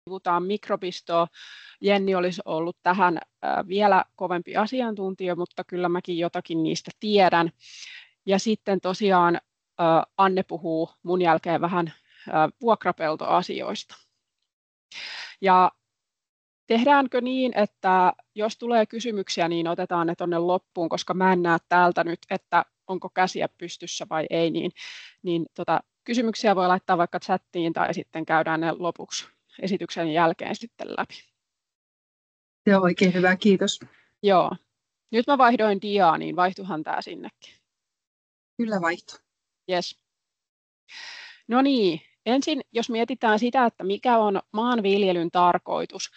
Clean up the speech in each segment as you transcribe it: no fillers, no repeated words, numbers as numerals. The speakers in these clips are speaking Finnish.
sivutaan mikrobistoa. Jenni olisi ollut tähän vielä kovempi asiantuntija, mutta kyllä mäkin jotakin niistä tiedän. Ja sitten tosiaan Anne puhuu mun jälkeen vähän vuokrapeltoasioista. Ja tehdäänkö niin, että jos tulee kysymyksiä, niin otetaan ne tuonne loppuun, koska mä en näe täältä nyt, että onko käsiä pystyssä vai ei, niin kysymyksiä voi laittaa vaikka chattiin tai sitten käydään ne lopuksi esityksen jälkeen sitten läpi. Se on oikein hyvä, kiitos. Joo. Nyt mä vaihdoin diaa, niin vaihtuhan tämä sinnekin. Kyllä vaihtuu. Yes. No niin, ensin jos mietitään sitä, että mikä on maanviljelyn tarkoitus.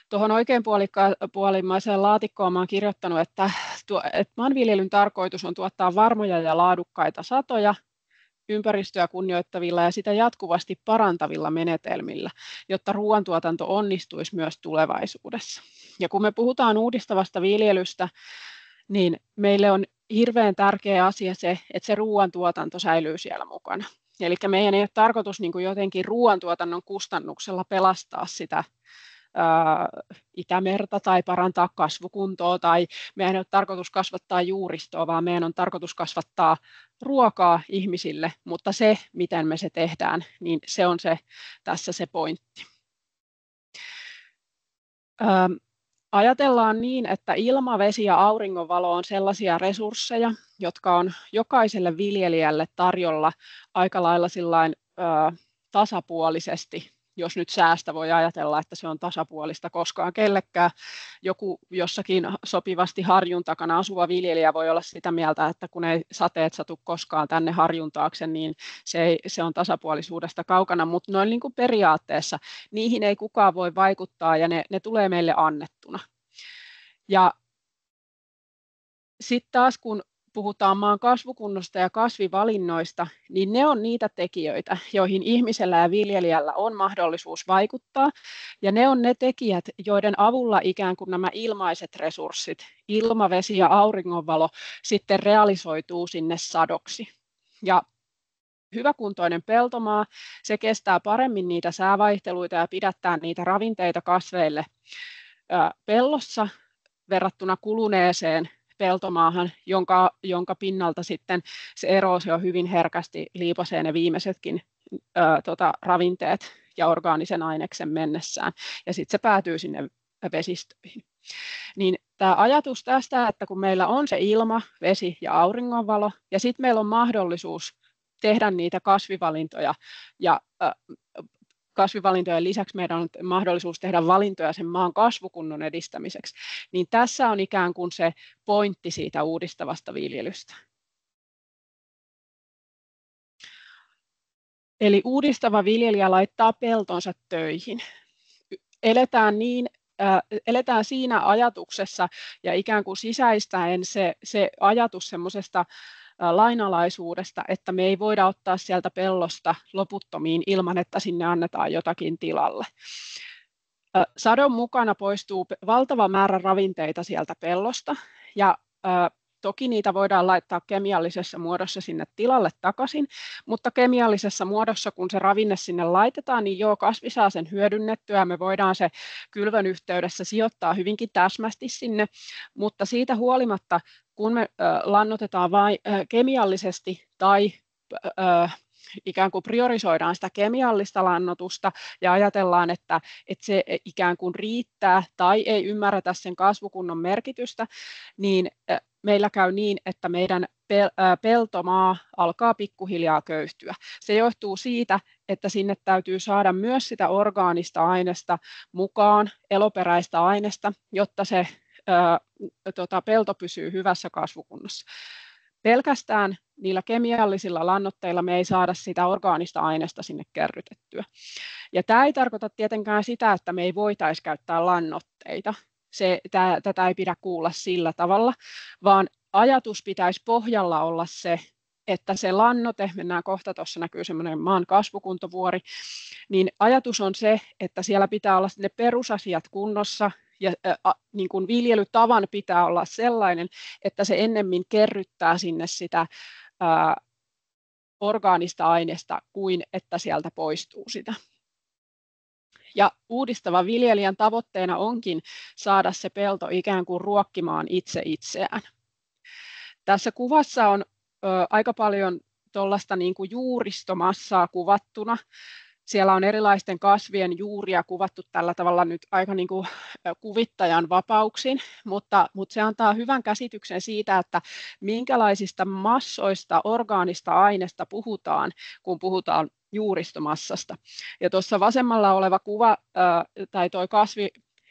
Tuohon oikeanpuolimmaiseen laatikkoon olen kirjoittanut, että maanviljelyn tarkoitus on tuottaa varmoja ja laadukkaita satoja ympäristöä kunnioittavilla ja sitä jatkuvasti parantavilla menetelmillä, jotta ruoantuotanto onnistuisi myös tulevaisuudessa. Ja kun me puhutaan uudistavasta viljelystä, niin meille on hirveän tärkeä asia se, että se ruoantuotanto säilyy siellä mukana. Eli meidän ei ole tarkoitus niin kuin jotenkin ruoantuotannon kustannuksella pelastaa sitä Itämerta tai parantaa kasvukuntoa, tai meidän ei ole tarkoitus kasvattaa juuristoa, vaan meidän on tarkoitus kasvattaa ruokaa ihmisille, mutta se, miten me se tehdään, niin se on tässä se pointti. Ajatellaan niin, että ilma, vesi ja auringonvalo on sellaisia resursseja, jotka on jokaiselle viljelijälle tarjolla aika lailla sillain, tasapuolisesti. Jos nyt säästä voi ajatella, että se on tasapuolista koskaan kellekään. Joku jossakin sopivasti harjun takana asuva viljelijä voi olla sitä mieltä, että kun ei sateet satu koskaan tänne harjun taakse, niin se on tasapuolisuudesta kaukana. Mutta noin niin kuin periaatteessa niihin ei kukaan voi vaikuttaa ja ne tulee meille annettuna. Ja sitten taas kun puhutaan maan kasvukunnosta ja kasvivalinnoista, niin ne on niitä tekijöitä, joihin ihmisellä ja viljelijällä on mahdollisuus vaikuttaa. Ja ne on ne tekijät, joiden avulla ikään kuin nämä ilmaiset resurssit, ilma, vesi ja auringonvalo, sitten realisoituu sinne sadoksi. Ja hyväkuntoinen peltomaa, se kestää paremmin niitä säävaihteluita ja pidättää niitä ravinteita kasveille pellossa verrattuna kuluneeseen peltomaahan, jonka pinnalta sitten se eroosio hyvin herkästi liipasee ne viimeisetkin ravinteet ja orgaanisen aineksen mennessään, ja sitten se päätyy sinne vesistöihin. Niin tämä ajatus tästä, että kun meillä on se ilma, vesi ja auringonvalo, ja sitten meillä on mahdollisuus tehdä niitä kasvivalintoja, ja kasvivalintojen lisäksi meidän on mahdollisuus tehdä valintoja sen maan kasvukunnon edistämiseksi, niin tässä on ikään kuin se pointti siitä uudistavasta viljelystä. Eli uudistava viljelijä laittaa peltonsa töihin. Eletään siinä ajatuksessa ja ikään kuin sisäistäen se ajatus semmoisesta lainalaisuudesta, että me ei voida ottaa sieltä pellosta loputtomiin ilman, että sinne annetaan jotakin tilalle. Sadon mukana poistuu valtava määrä ravinteita sieltä pellosta, ja toki niitä voidaan laittaa kemiallisessa muodossa sinne tilalle takaisin, mutta kemiallisessa muodossa, kun se ravinne sinne laitetaan, niin kasvi saa sen hyödynnettyä. Me voidaan se kylvön yhteydessä sijoittaa hyvinkin täsmästi sinne, mutta siitä huolimatta, kun me lannoitetaan vain kemiallisesti tai ikään kuin priorisoidaan sitä kemiallista lannoitusta ja ajatellaan, että se ikään kuin riittää tai ei ymmärretä sen kasvukunnon merkitystä, niin meillä käy niin, että meidän peltomaa alkaa pikkuhiljaa köyhtyä. Se johtuu siitä, että sinne täytyy saada myös sitä orgaanista ainesta mukaan, eloperäistä ainesta, jotta se pelto pysyy hyvässä kasvukunnossa. Pelkästään niillä kemiallisilla lannoitteilla me ei saada sitä orgaanista ainesta sinne kerrytettyä. Ja tämä ei tarkoita tietenkään sitä, että me ei voitaisi käyttää lannoitteita. Tätä ei pidä kuulla sillä tavalla, vaan ajatus pitäisi pohjalla olla se, että se lannoite, mennään kohta, tuossa näkyy semmoinen maan kasvukuntovuori, niin ajatus on se, että siellä pitää olla ne perusasiat kunnossa, ja niin kuin viljelytavan pitää olla sellainen, että se ennemmin kerryttää sinne sitä orgaanista ainesta kuin että sieltä poistuu sitä. Ja uudistavan viljelijän tavoitteena onkin saada se pelto ikään kuin ruokkimaan itse itseään. Tässä kuvassa on aika paljon tuollaista niin kuin juuristomassaa kuvattuna. Siellä on erilaisten kasvien juuria kuvattu tällä tavalla nyt aika niin kuin kuvittajan vapauksin, mutta se antaa hyvän käsityksen siitä, että minkälaisista massoista orgaanista aineesta puhutaan, kun puhutaan juuristomassasta. Ja tuossa vasemmalla oleva kuva tai tuo kasvi,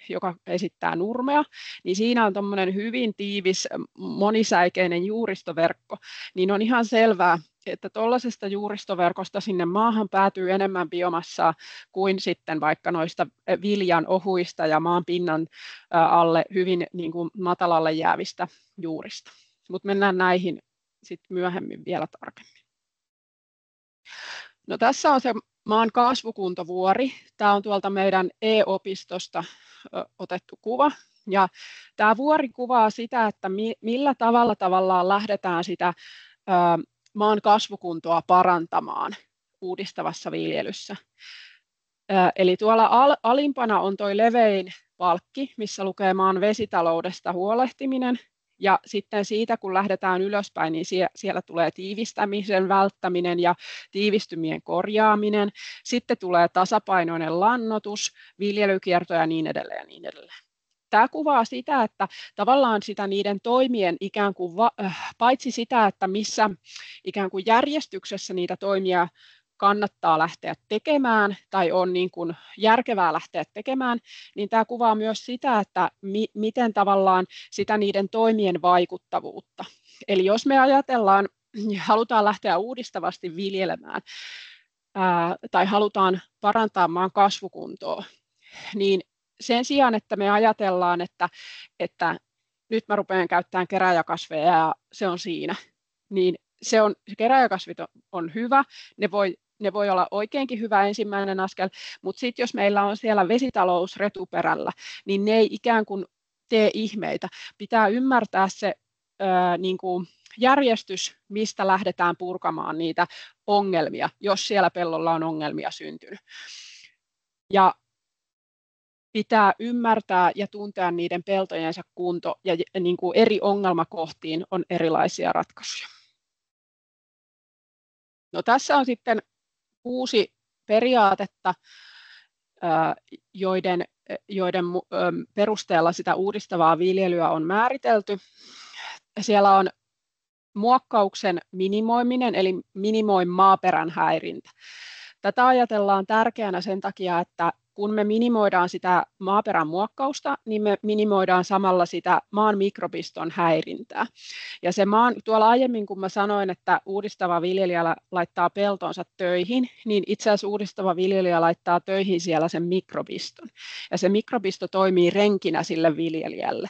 joka esittää nurmea, niin siinä on tuommoinen hyvin tiivis monisäikeinen juuristoverkko, niin on ihan selvää, että tuollaisesta juuristoverkosta sinne maahan päätyy enemmän biomassaa kuin sitten vaikka noista viljan ohuista ja maan pinnan alle hyvin niin kuin matalalle jäävistä juurista. Mutta mennään näihin sitten myöhemmin vielä tarkemmin. No, tässä on se maan kasvukuntovuori. Tämä on tuolta meidän e-opistosta otettu kuva. Ja tämä vuori kuvaa sitä, että millä tavalla tavallaan lähdetään sitä maan kasvukuntoa parantamaan uudistavassa viljelyssä. Eli tuolla alimpana on tuo levein palkki, missä lukee maan vesitaloudesta huolehtiminen. Ja sitten siitä, kun lähdetään ylöspäin, niin siellä tulee tiivistämisen välttäminen ja tiivistymien korjaaminen. Sitten tulee tasapainoinen lannoitus, viljelykierto ja niin edelleen ja niin edelleen. Tämä kuvaa sitä, että tavallaan sitä niiden toimien ikään kuin paitsi sitä, että missä ikään kuin järjestyksessä niitä toimia kannattaa lähteä tekemään tai on niin kuin järkevää lähteä tekemään, niin tämä kuvaa myös sitä, että miten tavallaan sitä niiden toimien vaikuttavuutta. Eli jos me ajatellaan ja halutaan lähteä uudistavasti viljelemään tai halutaan parantaa maan kasvukuntoa, niin sen sijaan, että me ajatellaan, että nyt mä rupean käyttämään kerääjäkasveja ja se on siinä, niin kerääjäkasvit on hyvä, ne voi olla oikeinkin hyvä ensimmäinen askel, mutta sitten jos meillä on siellä vesitalous retuperällä, niin ne ei ikään kuin tee ihmeitä. Pitää ymmärtää se niin kuin järjestys, mistä lähdetään purkamaan niitä ongelmia, jos siellä pellolla on ongelmia syntynyt. Ja pitää ymmärtää ja tuntea niiden peltojensa kunto ja niin kuin eri ongelmakohtiin on erilaisia ratkaisuja. No, tässä on sitten 6 periaatetta, joiden perusteella sitä uudistavaa viljelyä on määritelty. Siellä on muokkauksen minimoiminen, eli minimoi maaperän häirintä. Tätä ajatellaan tärkeänä sen takia, että kun me minimoidaan sitä maaperän muokkausta, niin me minimoidaan samalla sitä maan mikrobiston häirintää. Ja se tuolla aiemmin, kun mä sanoin, että uudistava viljelijä laittaa peltonsa töihin, niin itse asiassa uudistava viljelijä laittaa töihin siellä sen mikrobiston. Ja se mikrobisto toimii renkinä sille viljelijälle.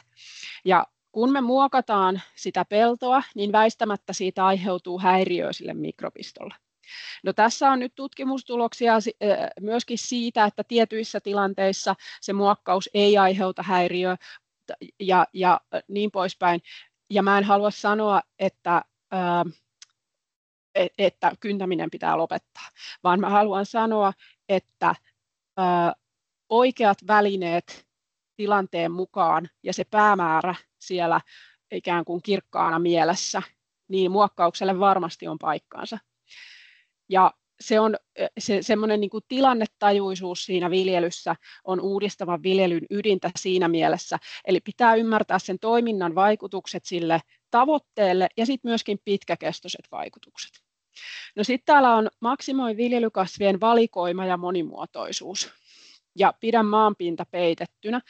Ja kun me muokataan sitä peltoa, niin väistämättä siitä aiheutuu häiriö sille mikrobistolle. No, tässä on nyt tutkimustuloksia myöskin siitä, että tietyissä tilanteissa se muokkaus ei aiheuta häiriöä ja niin poispäin. Ja mä en halua sanoa, että kyntäminen pitää lopettaa, vaan mä haluan sanoa, että oikeat välineet tilanteen mukaan ja se päämäärä siellä ikään kuin kirkkaana mielessä, niin muokkaukselle varmasti on paikkaansa. Ja semmoinen niin kuin tilannetajuisuus siinä viljelyssä on uudistavan viljelyn ydintä siinä mielessä. Eli pitää ymmärtää sen toiminnan vaikutukset sille tavoitteelle ja sitten myöskin pitkäkestoiset vaikutukset. No, sitten täällä on maksimoi viljelykasvien valikoima ja monimuotoisuus ja pidä maanpinta peitettynä.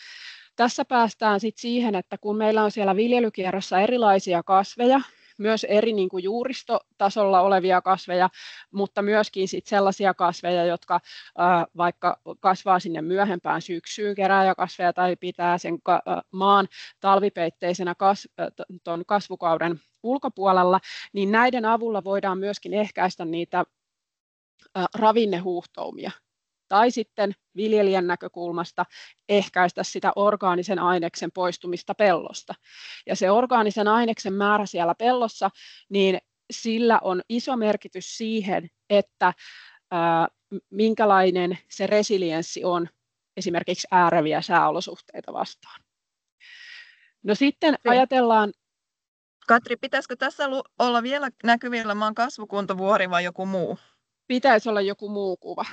Tässä päästään sitten siihen, että kun meillä on siellä viljelykierrossa erilaisia kasveja, myös eri niin kuin juuristotasolla olevia kasveja, mutta myöskin sit sellaisia kasveja, jotka vaikka kasvaa sinne myöhempään syksyyn, kerääjäkasveja tai pitää sen maan talvipeitteisenä ton kasvukauden ulkopuolella, niin näiden avulla voidaan myöskin ehkäistä niitä ravinnehuuhtoumia. Tai sitten viljelijän näkökulmasta ehkäistä sitä orgaanisen aineksen poistumista pellosta. Ja se orgaanisen aineksen määrä siellä pellossa, niin sillä on iso merkitys siihen, että minkälainen se resilienssi on esimerkiksi ääreviä sääolosuhteita vastaan. No sitten ajatellaan... Katri, pitäisikö tässä olla vielä näkyvillä maan kasvukuntovuori vai joku muu? Pitäisi olla joku muu kuva.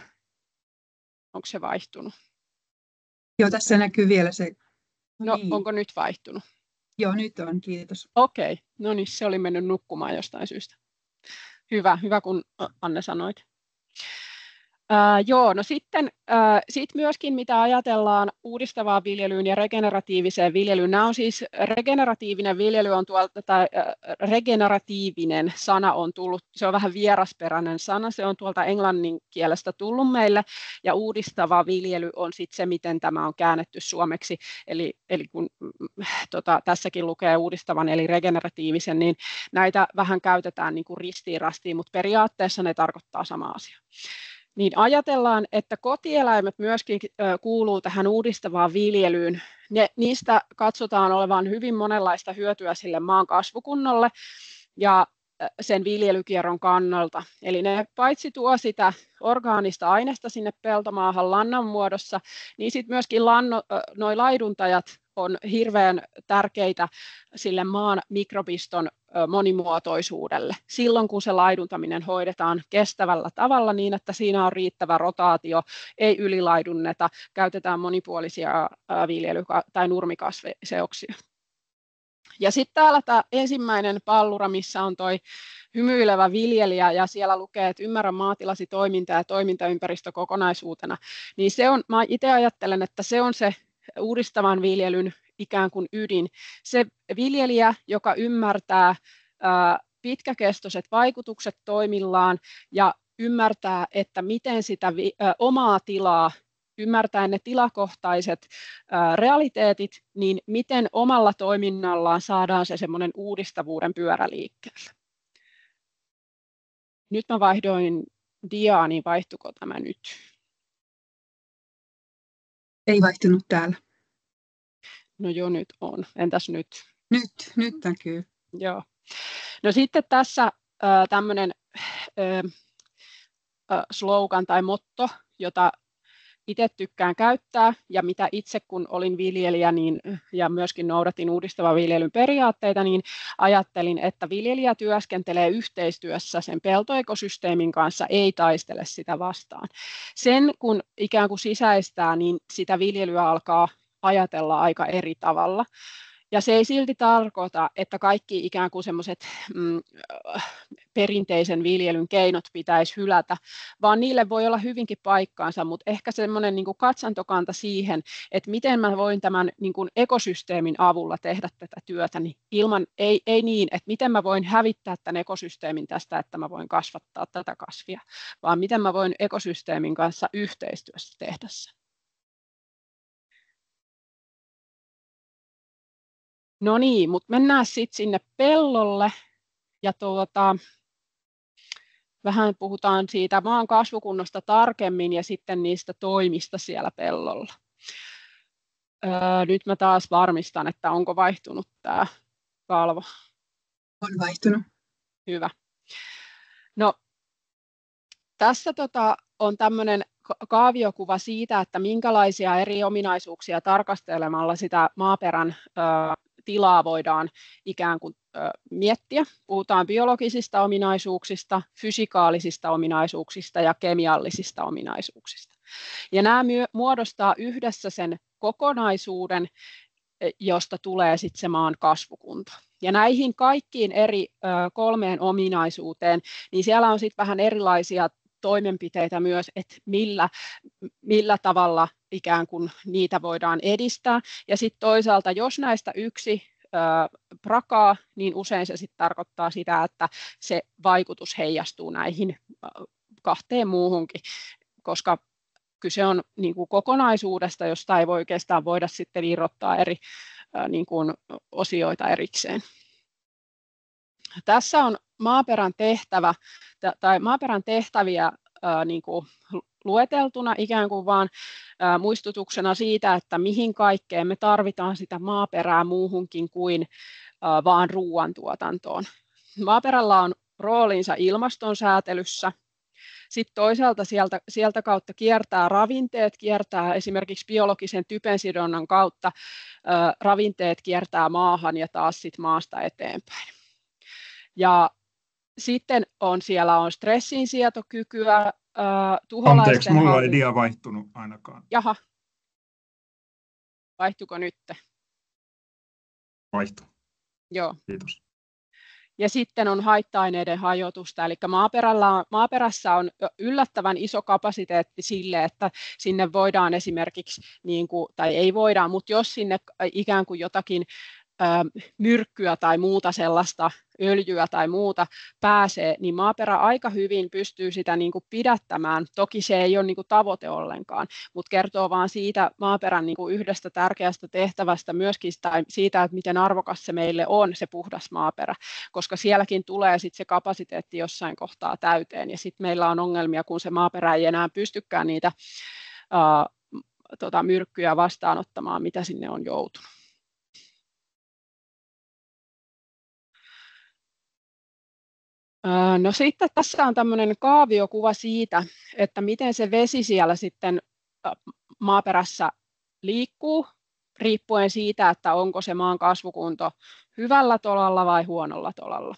Onko se vaihtunut? Joo, tässä näkyy vielä se. No, onko nyt vaihtunut? Joo, nyt on, kiitos. Okei, no niin, se oli mennyt nukkumaan jostain syystä. Hyvä kun Anne sanoit. Joo, no sitten myöskin mitä ajatellaan uudistavaan viljelyyn ja regeneratiiviseen viljelyyn. Nämä on siis, regeneratiivinen viljely on tuolta, tai regeneratiivinen sana on tullut, se on vähän vierasperäinen sana, se on tuolta englannin kielestä tullut meille, ja uudistava viljely on sitten se, miten tämä on käännetty suomeksi, eli kun tässäkin lukee uudistavan eli regeneratiivisen, niin näitä vähän käytetään niin kuin ristiin rastiin, mutta periaatteessa ne tarkoittaa sama asia. Niin ajatellaan, että kotieläimet myöskin kuuluu tähän uudistavaan viljelyyn. Niistä katsotaan olevan hyvin monenlaista hyötyä sille maan kasvukunnolle ja sen viljelykierron kannalta. Eli ne paitsi tuo sitä orgaanista aineesta sinne peltomaahan lannan muodossa, niin sitten myöskin nuo laiduntajat on hirveän tärkeitä sille maan mikrobiston monimuotoisuudelle. Silloin kun se laiduntaminen hoidetaan kestävällä tavalla niin, että siinä on riittävä rotaatio, ei ylilaidunneta, käytetään monipuolisia viljely- tai nurmikasviseoksia. Ja sitten täällä tämä ensimmäinen pallura, missä on toi hymyilevä viljelijä ja siellä lukee, että ymmärrä maatilasi toiminta ja toimintaympäristö kokonaisuutena, niin se on, mä itse ajattelen, että se on se uudistavan viljelyn ikään kuin ydin. Se viljelijä, joka ymmärtää pitkäkestoiset vaikutukset toimillaan ja ymmärtää, että miten sitä omaa tilaa, ymmärtää ne tilakohtaiset realiteetit, niin miten omalla toiminnallaan saadaan se semmoinen uudistavuuden pyörä liikkeelle. Nyt mä vaihdoin diaa, niin vaihtuiko tämä nyt? Ei vaihtunut täällä. No joo, nyt on. Entäs nyt? Nyt näkyy. Joo. No sitten tässä tämmöinen slogan tai motto, jota itse tykkään käyttää ja mitä itse kun olin viljelijä ja myöskin noudatin uudistavan viljelyn periaatteita, niin ajattelin, että viljelijä työskentelee yhteistyössä sen peltoekosysteemin kanssa, ei taistele sitä vastaan. Sen kun ikään kuin sisäistää, niin sitä viljelyä alkaa ajatella aika eri tavalla. Ja se ei silti tarkoita, että kaikki ikään kuin semmoiset perinteisen viljelyn keinot pitäisi hylätä, vaan niille voi olla hyvinkin paikkaansa, mutta ehkä semmoinen niin kuin katsantokanta siihen, että miten mä voin tämän niin kuin ekosysteemin avulla tehdä tätä työtä, niin ei niin, että miten mä voin hävittää tämän ekosysteemin tästä, että mä voin kasvattaa tätä kasvia, vaan miten mä voin ekosysteemin kanssa yhteistyössä tehdä sen. No niin, mutta mennään sitten sinne pellolle ja vähän puhutaan siitä maan kasvukunnosta tarkemmin ja sitten niistä toimista siellä pellolla. Nyt mä taas varmistan, että onko vaihtunut tämä kalvo. On vaihtunut. Hyvä. No, tässä on tämmöinen kaaviokuva siitä, että minkälaisia eri ominaisuuksia tarkastelemalla sitä maaperän tilaa voidaan ikään kuin miettiä. Puhutaan biologisista ominaisuuksista, fysikaalisista ominaisuuksista ja kemiallisista ominaisuuksista. Ja nämä muodostaa yhdessä sen kokonaisuuden, josta tulee sitten se maan kasvukunto. Ja näihin kaikkiin eri kolmeen ominaisuuteen, niin siellä on sitten vähän erilaisia toimenpiteitä myös, että millä tavalla ikään kuin niitä voidaan edistää. Ja sitten toisaalta, jos näistä yksi prakaa, niin usein se sitten tarkoittaa sitä, että se vaikutus heijastuu näihin kahteen muuhunkin, koska kyse on niin kuin kokonaisuudesta, josta ei voi oikeastaan voida sitten irrottaa eri niin kuin osioita erikseen. Tässä on maaperän tehtävä tai maaperän tehtäviä niin kuin lueteltuna ikään kuin vaan muistutuksena siitä, että mihin kaikkeen me tarvitaan sitä maaperää muuhunkin kuin vaan ruoantuotantoon. Maaperällä on roolinsa ilmaston säätelyssä. Sitten toisaalta sieltä kautta kiertää ravinteet, kiertää esimerkiksi biologisen typensidonnan kautta ravinteet kiertää maahan ja taas sit maasta eteenpäin. Ja sitten siellä on stressinsietokykyä, tuholaisten... Anteeksi, mulla ei dia vaihtunut ainakaan. Jaha. Vaihtuiko nyt? Vaihtuu. Joo. Kiitos. Ja sitten on haitta-aineiden hajotusta, eli maaperässä on yllättävän iso kapasiteetti sille, että sinne voidaan esimerkiksi, tai ei voidaan, mutta jos sinne ikään kuin jotakin myrkkyä tai muuta sellaista, öljyä tai muuta pääsee, niin maaperä aika hyvin pystyy sitä pidättämään. Toki se ei ole tavoite ollenkaan, mutta kertoo vaan siitä maaperän yhdestä tärkeästä tehtävästä myöskin siitä, että miten arvokas se meille on, se puhdas maaperä, koska sielläkin tulee sitten se kapasiteetti jossain kohtaa täyteen, ja sitten meillä on ongelmia, kun se maaperä ei enää pystykään niitä myrkkyjä vastaanottamaan, mitä sinne on joutunut. No sitten tässä on tämmöinen kaaviokuva siitä, että miten se vesi siellä sitten maaperässä liikkuu, riippuen siitä, että onko se maan kasvukunto hyvällä tolalla vai huonolla tolalla.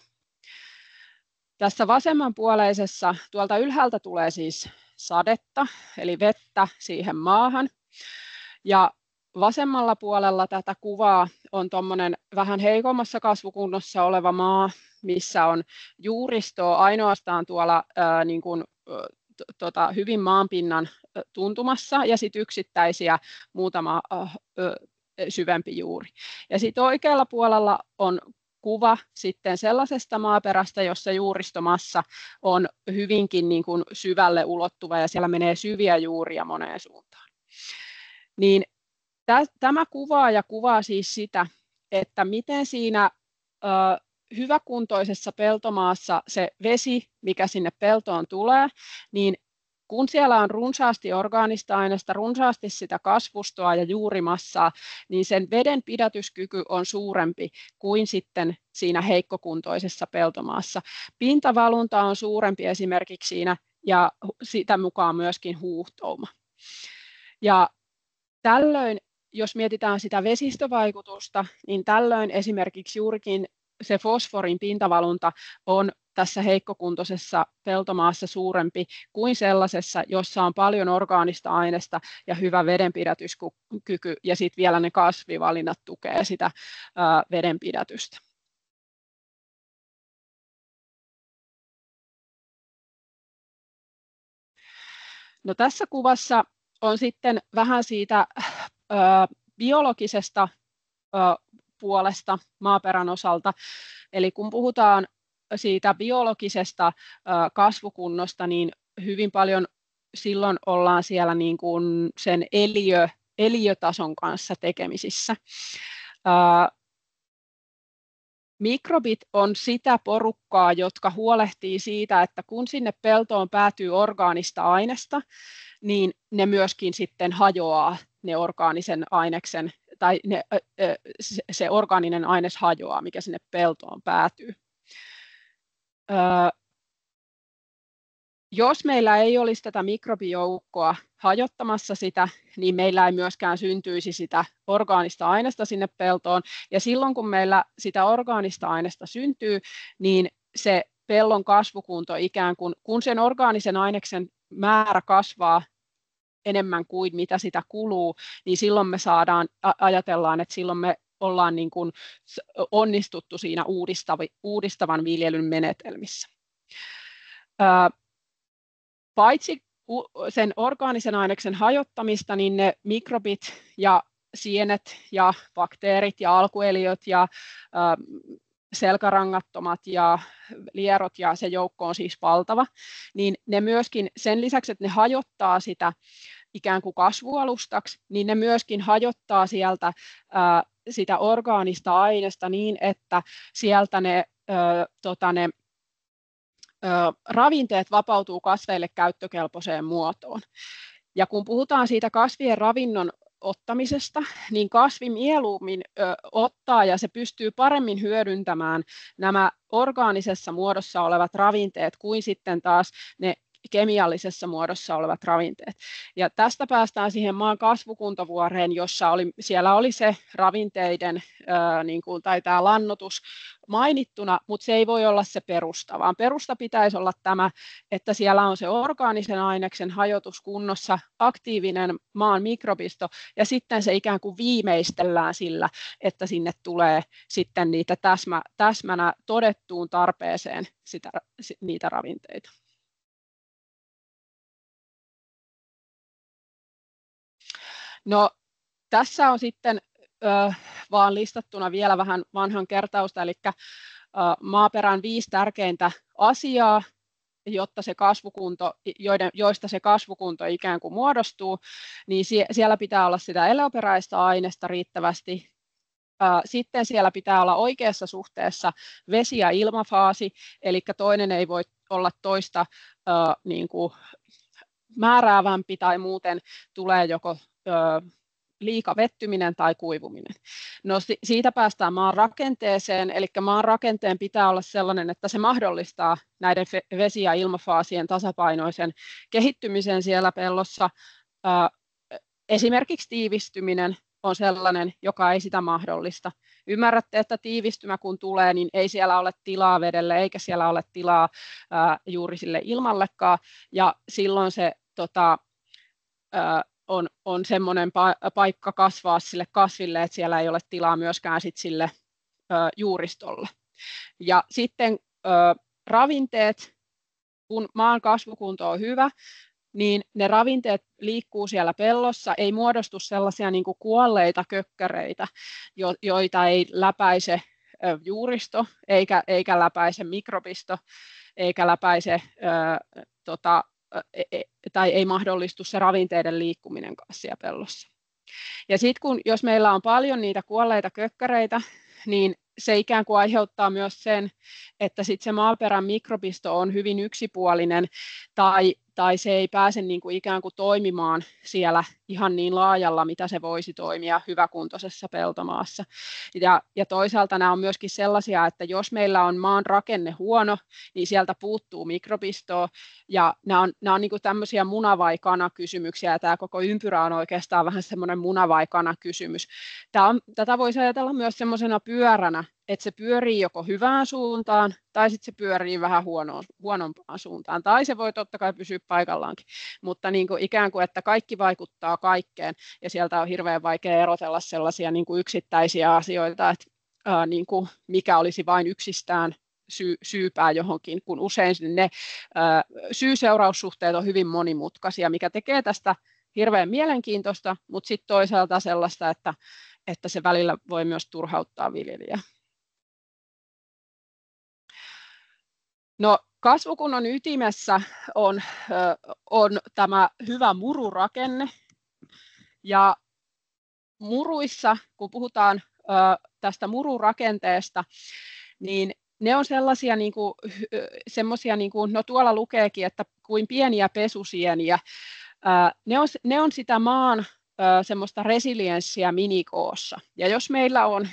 Tässä vasemmanpuoleisessa tuolta ylhäältä tulee siis sadetta, eli vettä siihen maahan. Ja vasemmalla puolella tätä kuvaa on tuommoinen vähän heikommassa kasvukunnossa oleva maa, missä on juuristoa ainoastaan tuolla hyvin maanpinnan tuntumassa ja sitten yksittäisiä muutama syvempi juuri. Ja sitten oikealla puolella on kuva sitten sellaisesta maaperästä, jossa juuristomassa on hyvinkin syvälle ulottuva ja siellä menee syviä juuria moneen suuntaan. Niin tämä kuvaa siis sitä, että miten siinä hyväkuntoisessa peltomaassa se vesi, mikä sinne peltoon tulee, niin kun siellä on runsaasti orgaanista aineesta, runsaasti sitä kasvustoa ja juurimassaa, niin sen veden pidätyskyky on suurempi kuin sitten siinä heikkokuntoisessa peltomaassa. Pintavalunta on suurempi esimerkiksi siinä ja sitä mukaan myöskin huuhtouma. Ja tällöin, jos mietitään sitä vesistövaikutusta, niin tällöin esimerkiksi juurikin se fosforin pintavalunta on tässä heikkokuntoisessa peltomaassa suurempi kuin sellaisessa, jossa on paljon orgaanista aineesta ja hyvä vedenpidätyskyky, ja sitten vielä ne kasvivalinnat tukee sitä vedenpidätystä. No, tässä kuvassa on sitten vähän siitä biologisesta puolesta maaperän osalta. Eli kun puhutaan siitä biologisesta kasvukunnosta, niin hyvin paljon silloin ollaan siellä niin kuin sen eliötason kanssa tekemisissä. Mikrobit on sitä porukkaa, jotka huolehtii siitä, että kun sinne peltoon päätyy orgaanista ainesta, niin ne myöskin sitten hajoaa ne orgaanisen aineksen, tai se orgaaninen aines hajoaa, mikä sinne peltoon päätyy. Jos meillä ei olisi tätä mikrobijoukkoa hajottamassa sitä, niin meillä ei myöskään syntyisi sitä orgaanista aineesta sinne peltoon. Ja silloin, kun meillä sitä orgaanista aineesta syntyy, niin se pellon kasvukunto ikään kuin, kun sen orgaanisen aineksen määrä kasvaa enemmän kuin mitä sitä kuluu, niin silloin me ajatellaan, että silloin me ollaan niin kuin onnistuttu siinä uudistavan viljelyn menetelmissä. Paitsi sen orgaanisen aineksen hajottamista, niin ne mikrobit ja sienet ja bakteerit ja alkueliöt ja selkärangattomat ja lierot, ja se joukko on siis valtava, niin ne myöskin sen lisäksi, että ne hajottaa sitä ikään kuin kasvualustaksi, niin ne myöskin hajottaa sieltä sitä orgaanista aineesta niin, että sieltä ne ravinteet vapautuu kasveille käyttökelpoiseen muotoon. Ja kun puhutaan siitä kasvien ravinnon ottamisesta, niin kasvi mieluummin ottaa ja se pystyy paremmin hyödyntämään nämä orgaanisessa muodossa olevat ravinteet kuin sitten taas ne kemiallisessa muodossa olevat ravinteet. Ja tästä päästään siihen maan kasvukuntovuoreen, jossa siellä oli se ravinteiden tai tämä lannoitus mainittuna, mutta se ei voi olla se perusta, vaan perusta pitäisi olla tämä, että siellä on se orgaanisen aineksen hajotus kunnossa, aktiivinen maan mikrobisto, ja sitten se ikään kuin viimeistellään sillä, että sinne tulee sitten niitä täsmänä todettuun tarpeeseen niitä ravinteita. No, tässä on sitten vaan listattuna vielä vähän vanhan kertausta, eli maaperän 5 tärkeintä asiaa, jotta se kasvukunto, joista se kasvukunto ikään kuin muodostuu, niin siellä pitää olla sitä eläperäistä ainesta riittävästi. Sitten siellä pitää olla oikeassa suhteessa vesi- ja ilmafaasi, eli toinen ei voi olla toista niin kuin määräävämpi tai muuten tulee joko liika vettyminen tai kuivuminen. No siitä päästään maan rakenteeseen, eli maan rakenteen pitää olla sellainen, että se mahdollistaa näiden vesi- ja ilmafaasien tasapainoisen kehittymisen siellä pellossa. Esimerkiksi tiivistyminen on sellainen, joka ei sitä mahdollista. Ymmärrätte, että tiivistymä kun tulee, niin ei siellä ole tilaa vedelle, eikä siellä ole tilaa juuri sille ilmallekaan, ja silloin se on semmoinen paikka kasvaa sille kasville, että siellä ei ole tilaa myöskään sit sille juuristolle. Ja sitten ravinteet, kun maan kasvukunto on hyvä, niin ne ravinteet liikkuu siellä pellossa, ei muodostu sellaisia niin kuin kuolleita kökkäreitä, joita ei läpäise juuristo, eikä läpäise mikrobisto, eikä läpäise tai ei mahdollistu se ravinteiden liikkuminen siellä pellossa. Ja sitten jos meillä on paljon niitä kuolleita kökkäreitä, niin se ikään kuin aiheuttaa myös sen, että sitten se maaperän mikrobisto on hyvin yksipuolinen tai se ei pääse niin kuin ikään kuin toimimaan siellä ihan niin laajalla, mitä se voisi toimia hyväkuntoisessa peltomaassa. Ja toisaalta nämä on myöskin sellaisia, että jos meillä on maan rakenne huono, niin sieltä puuttuu mikrobistoa, ja nämä on niin kuin tämmöisiä muna- vai kana-kysymyksiä, ja tämä koko ympyrä on oikeastaan vähän semmoinen muna- vai kana-kysymys. Tätä voisi ajatella myös semmoisena pyöränä, että se pyörii joko hyvään suuntaan, tai sitten se pyörii vähän huonompaan suuntaan, tai se voi totta kai pysyä paikallaankin, mutta niin kuin ikään kuin, että kaikki vaikuttaa kaikkeen, ja sieltä on hirveän vaikea erotella sellaisia niin kuin yksittäisiä asioita, että niin kuin mikä olisi vain yksistään syypää johonkin, kun usein ne syy-seuraussuhteet on hyvin monimutkaisia, mikä tekee tästä hirveän mielenkiintoista, mutta sitten toisaalta sellaista, että se välillä voi myös turhauttaa viljelijää. No, kasvukunnon ytimessä on tämä hyvä mururakenne, ja muruissa, kun puhutaan tästä mururakenteesta, niin ne on sellaisia, no tuolla lukeekin, että kuin pieniä pesusieniä. Ne on sitä maan semmoista resilienssiä minikoossa. Ja jos meillä on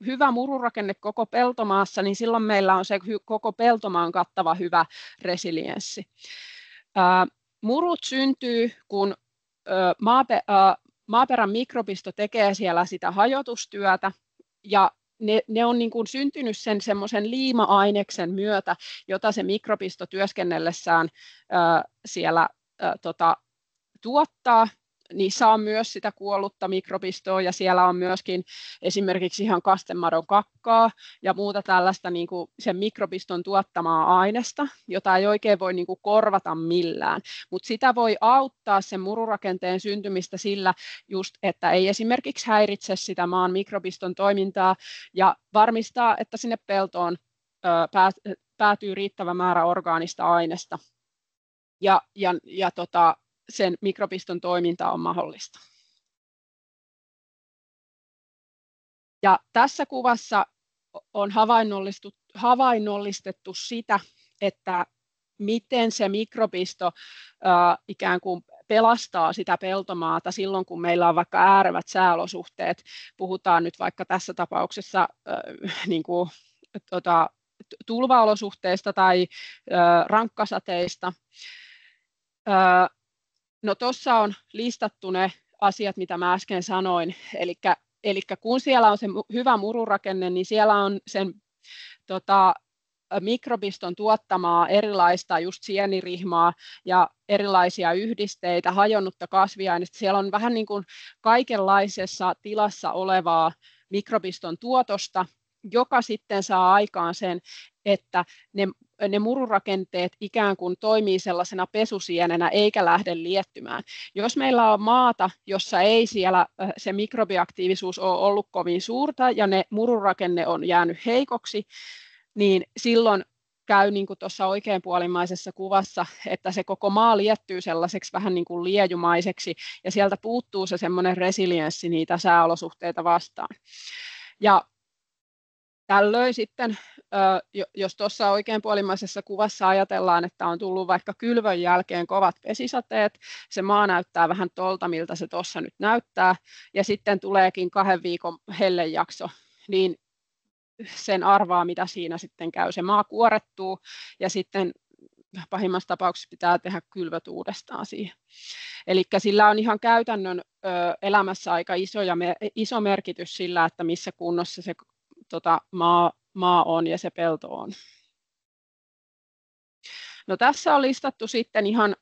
hyvä mururakenne koko peltomaassa, niin silloin meillä on se koko peltomaan kattava hyvä resilienssi. Murut syntyy, kun maaperän mikrobisto tekee siellä sitä hajotustyötä, ja ne on niin kuin syntynyt sen semmoisen liima-aineksen myötä, jota se mikrobisto työskennellessään siellä tuottaa. Niissä on myös sitä kuollutta mikrobistoa, ja siellä on myöskin esimerkiksi ihan kastemadon kakkaa ja muuta tällaista niin kuin sen mikrobiston tuottamaa ainesta, jota ei oikein voi niin kuin korvata millään. Mutta sitä voi auttaa sen mururakenteen syntymistä sillä just, että ei esimerkiksi häiritse sitä maan mikrobiston toimintaa ja varmistaa, että sinne peltoon päätyy riittävä määrä orgaanista ainesta. Ja sen mikrobiston toiminta on mahdollista. Ja tässä kuvassa on havainnollistettu sitä, että miten se mikrobisto ikään kuin pelastaa sitä peltomaata silloin, kun meillä on vaikka äärevät sääolosuhteet. Puhutaan nyt vaikka tässä tapauksessa tulvaolosuhteista tai rankkasateista. No tuossa on listattu ne asiat, mitä mä äsken sanoin, eli kun siellä on se hyvä mururakenne, niin siellä on sen mikrobiston tuottamaa erilaista just sienirihmaa ja erilaisia yhdisteitä, hajonnutta kasviainesta. Siellä on vähän niin kuin kaikenlaisessa tilassa olevaa mikrobiston tuotosta, joka sitten saa aikaan sen, että ne mururakenteet ikään kuin toimii sellaisena pesusienenä eikä lähde liettymään. Jos meillä on maata, jossa ei siellä se mikrobiaktiivisuus ole ollut kovin suurta ja ne mururakenne on jäänyt heikoksi, niin silloin käy niin kuin tuossa oikeanpuolimmaisessa kuvassa, että se koko maa liettyy sellaiseksi vähän niin kuin liejumaiseksi ja sieltä puuttuu se semmoinen resilienssi niitä sääolosuhteita vastaan. Ja tällöin sitten, jos tuossa oikeanpuolimmaisessa kuvassa ajatellaan, että on tullut vaikka kylvön jälkeen kovat vesisateet, se maa näyttää vähän tolta, miltä se tuossa nyt näyttää, ja sitten tuleekin 2 viikon hellejakso, niin sen arvaa, mitä siinä sitten käy. Se maa kuorettuu, ja sitten pahimmassa tapauksessa pitää tehdä kylvöt uudestaan siihen. Eli sillä on ihan käytännön elämässä aika iso merkitys sillä, että missä kunnossa se maa on ja se pelto on. No, tässä on listattu sitten ihan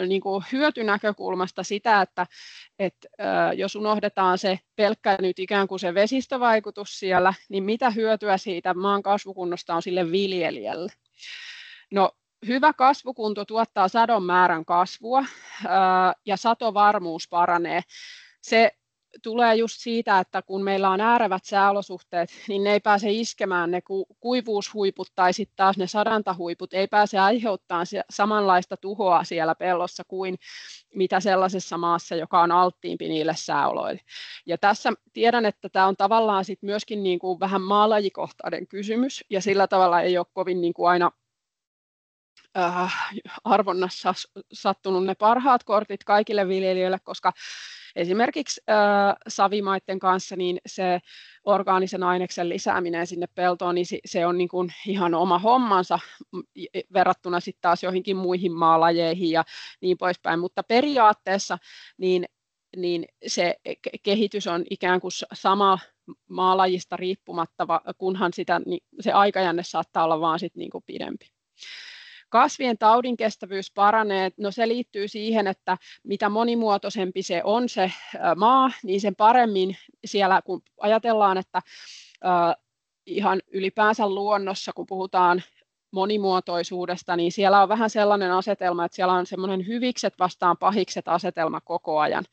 niin kuin hyötynäkökulmasta sitä, että jos unohdetaan se pelkkä nyt ikään kuin se vesistövaikutus siellä, niin mitä hyötyä siitä maan kasvukunnosta on sille viljelijälle? No, hyvä kasvukunto tuottaa sadon määrän kasvua ja satovarmuus paranee. Se tulee just siitä, että kun meillä on äärevät sääolosuhteet, niin ne ei pääse iskemään ne kuivuushuiput tai sitten taas ne sadantahuiput, ei pääse aiheuttamaan samanlaista tuhoa siellä pellossa kuin mitä sellaisessa maassa, joka on alttiimpi niille sääoloille. Ja tässä tiedän, että tämä on tavallaan sit myöskin niin kuin vähän maalajikohtainen kysymys, ja sillä tavalla ei ole kovin niin kuin aina arvonnassa sattunut ne parhaat kortit kaikille viljelijöille, koska esimerkiksi savimaiden kanssa niin se orgaanisen aineksen lisääminen sinne peltoon, niin se on niin kuin ihan oma hommansa verrattuna sitten taas joihinkin muihin maalajeihin ja niin poispäin, mutta periaatteessa niin se kehitys on ikään kuin sama maalajista riippumatta, kunhan se aikajänne saattaa olla vaan sit niin kuin pidempi. Kasvien taudinkestävyys paranee, no se liittyy siihen, että mitä monimuotoisempi se on se maa, niin sen paremmin siellä, kun ajatellaan, että ihan ylipäänsä luonnossa, kun puhutaan monimuotoisuudesta, niin siellä on vähän sellainen asetelma, että siellä on semmoinen hyvikset vastaan pahikset asetelma koko ajan.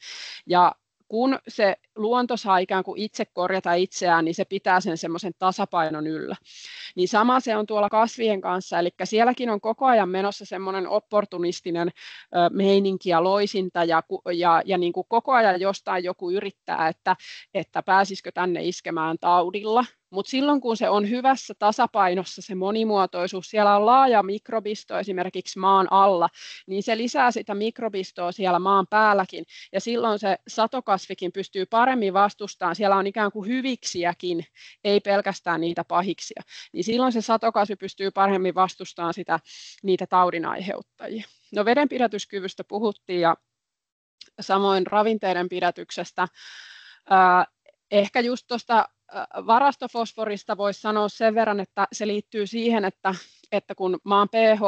Ja kun se luonto saa ikään kuin itse korjata itseään, niin se pitää sen semmoisen tasapainon yllä. Niin sama se on tuolla kasvien kanssa, eli sielläkin on koko ajan menossa semmoinen opportunistinen meininki ja loisinta, ja niin kuin koko ajan jostain joku yrittää, että pääsisikö tänne iskemään taudilla. Mutta silloin, kun se on hyvässä tasapainossa se monimuotoisuus, siellä on laaja mikrobisto esimerkiksi maan alla, niin se lisää sitä mikrobistoa siellä maan päälläkin, ja silloin se satokasvikin pystyy paremmin vastustamaan. Siellä on ikään kuin hyviksiäkin, ei pelkästään niitä pahiksia. Niin silloin se satokasvi pystyy paremmin vastustamaan niitä taudin aiheuttajia. No, vedenpidätyskyvystä puhuttiin, ja samoin ravinteiden pidätyksestä. Ehkä just tuosta varastofosforista voisi sanoa sen verran, että se liittyy siihen, että kun maan pH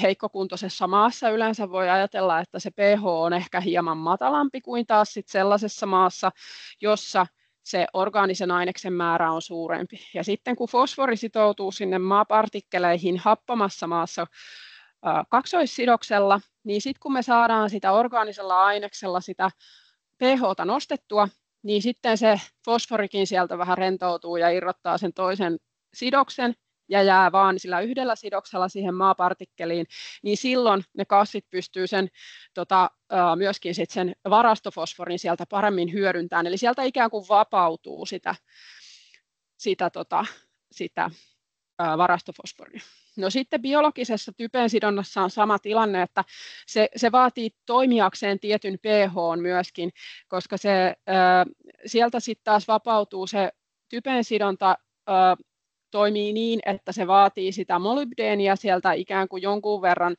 heikkokuntoisessa maassa yleensä voi ajatella, että se pH on ehkä hieman matalampi kuin taas sit sellaisessa maassa, jossa se orgaanisen aineksen määrä on suurempi. Ja sitten kun fosfori sitoutuu sinne maapartikkeleihin happamassa maassa kaksoissidoksella, niin sitten kun me saadaan sitä orgaanisella aineksella sitä pH:ta nostettua, niin sitten se fosforikin sieltä vähän rentoutuu ja irrottaa sen toisen sidoksen ja jää vaan sillä yhdellä sidoksella siihen maapartikkeliin, niin silloin ne kasvit pystyy myöskin sit sen varastofosforin sieltä paremmin hyödyntämään. Eli sieltä ikään kuin vapautuu sitä varastofosforia. No sitten biologisessa typensidonnassa on sama tilanne, että se vaatii toimijakseen tietyn pH myöskin, koska sieltä sitten taas vapautuu se typensidonta toimii niin, että se vaatii sitä molybdeenia sieltä ikään kuin jonkun verran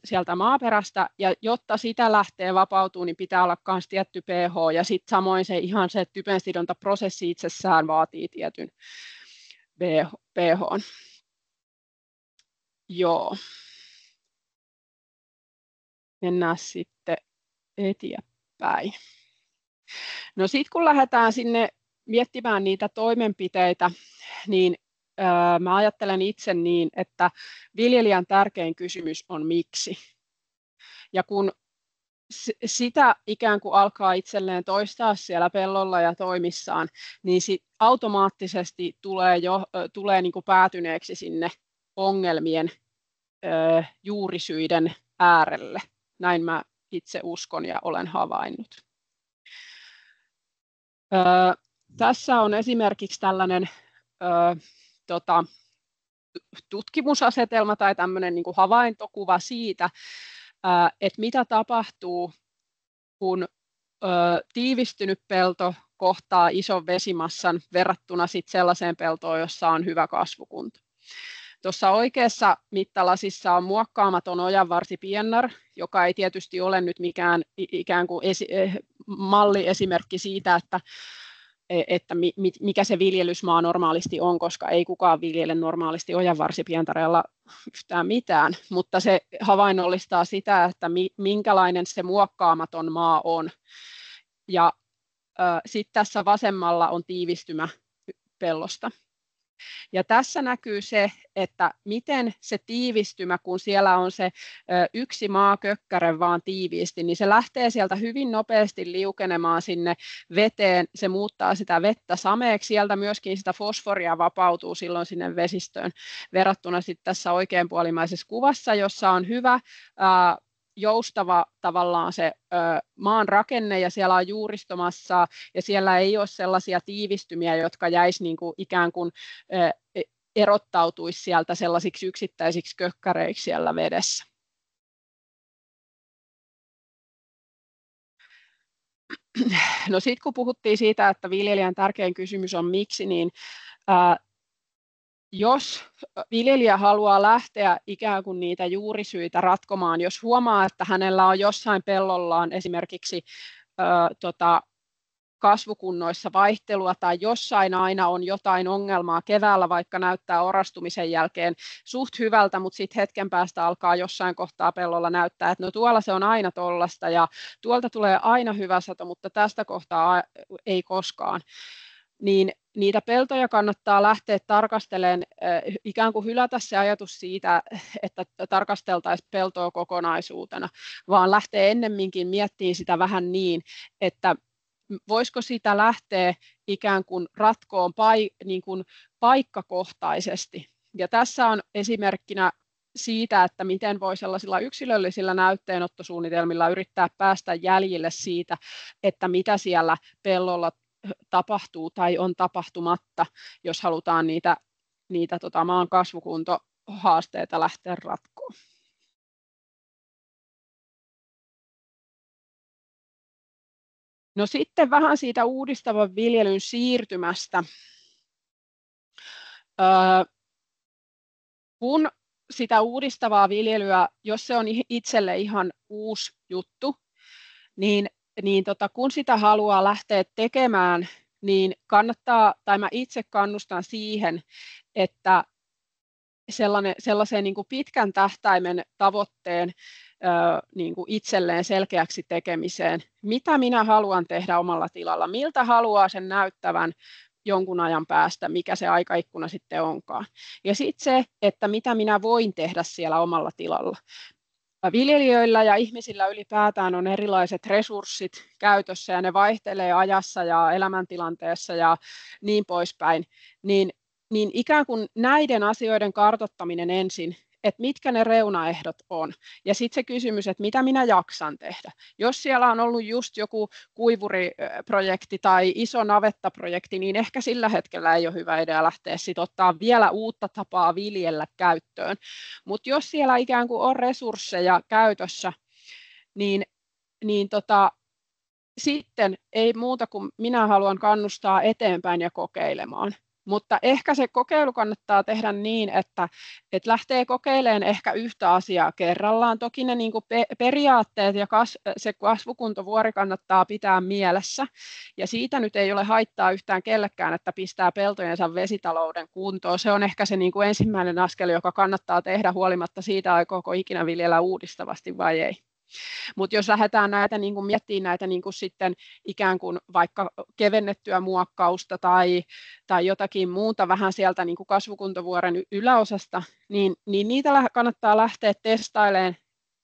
sieltä maaperästä, ja jotta sitä lähtee vapautumaan, niin pitää olla myös tietty pH, ja sitten samoin se typensidontaprosessi itsessään vaatii tietyn pH. Joo. Mennään sitten eteenpäin. No sitten kun lähdetään sinne miettimään niitä toimenpiteitä, niin mä ajattelen itse niin, että viljelijän tärkein kysymys on miksi. Ja kun sitä ikään kuin alkaa itselleen toistaa siellä pellolla ja toimissaan, niin automaattisesti tulee niin kuin päätyneeksi sinne ongelmien juurisyiden äärelle. Näin mä itse uskon ja olen havainnut. Tässä on esimerkiksi tällainen tutkimusasetelma tai tämmöinen niin kuin havaintokuva siitä, että mitä tapahtuu, kun tiivistynyt pelto kohtaa ison vesimassan verrattuna sit sellaiseen peltoon, jossa on hyvä kasvukunto. Tuossa oikeassa mittalasissa on muokkaamaton ojanvarsipiennar, joka ei tietysti ole nyt mikään ikään kuin malliesimerkki siitä, että mikä se viljelysmaa normaalisti on, koska ei kukaan viljele normaalisti ojanvarsipientareella yhtään mitään, mutta se havainnollistaa sitä, että minkälainen se muokkaamaton maa on. Ja sitten tässä vasemmalla on tiivistymä pellosta. Ja tässä näkyy se, että miten se tiivistymä, kun siellä on se yksi maakökkäre vaan tiiviisti, niin se lähtee sieltä hyvin nopeasti liukenemaan sinne veteen. Se muuttaa sitä vettä sameeksi. Sieltä myöskin sitä fosforia vapautuu silloin sinne vesistöön verrattuna sitten tässä oikeanpuolimaisessa kuvassa, jossa on hyvä joustava tavallaan se maan rakenne ja siellä on juuristomassaa ja siellä ei ole sellaisia tiivistymiä, jotka jäisi niin kuin ikään kuin erottautuisi sieltä sellaisiksi yksittäisiksi kökkäreiksi siellä vedessä. No sitten kun puhuttiin siitä, että viljelijän tärkein kysymys on miksi, niin jos viljelijä haluaa lähteä ikään kuin niitä juurisyitä ratkomaan, jos huomaa, että hänellä on jossain pellollaan esimerkiksi kasvukunnoissa vaihtelua tai jossain aina on jotain ongelmaa keväällä, vaikka näyttää orastumisen jälkeen suht hyvältä, mutta sitten hetken päästä alkaa jossain kohtaa pellolla näyttää, että no tuolla se on aina tollasta ja tuolta tulee aina hyvä sato, mutta tästä kohtaa ei koskaan. Niin niitä peltoja kannattaa lähteä tarkastelemaan, ikään kuin hylätä se ajatus siitä, että tarkasteltaisiin peltoa kokonaisuutena, vaan lähteä ennemminkin miettimään sitä vähän niin, että voisiko sitä lähteä ikään kuin ratkoon niin kuin paikkakohtaisesti. Ja tässä on esimerkkinä siitä, että miten voi sellaisilla yksilöllisillä näytteenottosuunnitelmilla yrittää päästä jäljille siitä, että mitä siellä pellolla tapahtuu tai on tapahtumatta, jos halutaan niitä maan kasvukuntohaasteita lähteä ratkoon. No sitten vähän siitä uudistavan viljelyn siirtymästä. Kun sitä uudistavaa viljelyä, jos se on itselle ihan uusi juttu, niin kun sitä haluaa lähteä tekemään, niin kannattaa, tai mä itse kannustan siihen, että sellaiseen niin kuin pitkän tähtäimen tavoitteen niin kuin itselleen selkeäksi tekemiseen, mitä minä haluan tehdä omalla tilalla, miltä haluaa sen näyttävän jonkun ajan päästä, mikä se aikaikkuna sitten onkaan. Ja sitten se, että mitä minä voin tehdä siellä omalla tilalla. Viljelijöillä ja ihmisillä ylipäätään on erilaiset resurssit käytössä ja ne vaihtelee ajassa ja elämäntilanteessa ja niin poispäin, niin ikään kuin näiden asioiden kartoittaminen ensin, että mitkä ne reunaehdot on. Ja sitten se kysymys, että mitä minä jaksan tehdä. Jos siellä on ollut just joku kuivuriprojekti tai iso navettaprojekti, niin ehkä sillä hetkellä ei ole hyvä idea lähteä sitten ottaa vielä uutta tapaa viljellä käyttöön. Mutta jos siellä ikään kuin on resursseja käytössä, niin sitten ei muuta kuin minä haluan kannustaa eteenpäin ja kokeilemaan. Mutta ehkä se kokeilu kannattaa tehdä niin, että lähtee kokeilemaan ehkä yhtä asiaa kerrallaan. Toki ne niin kuin periaatteet ja se kasvukuntovuori kannattaa pitää mielessä. Ja siitä nyt ei ole haittaa yhtään kellekään, että pistää peltojensa vesitalouden kuntoon. Se on ehkä se niin kuin ensimmäinen askel, joka kannattaa tehdä huolimatta siitä, aikooko ikinä viljellä uudistavasti vai ei. Mutta jos lähdetään näitä miettimään näitä sitten ikään kuin vaikka kevennettyä muokkausta tai jotakin muuta vähän sieltä kasvukuntovuoren yläosasta, niin niitä kannattaa lähteä testailemaan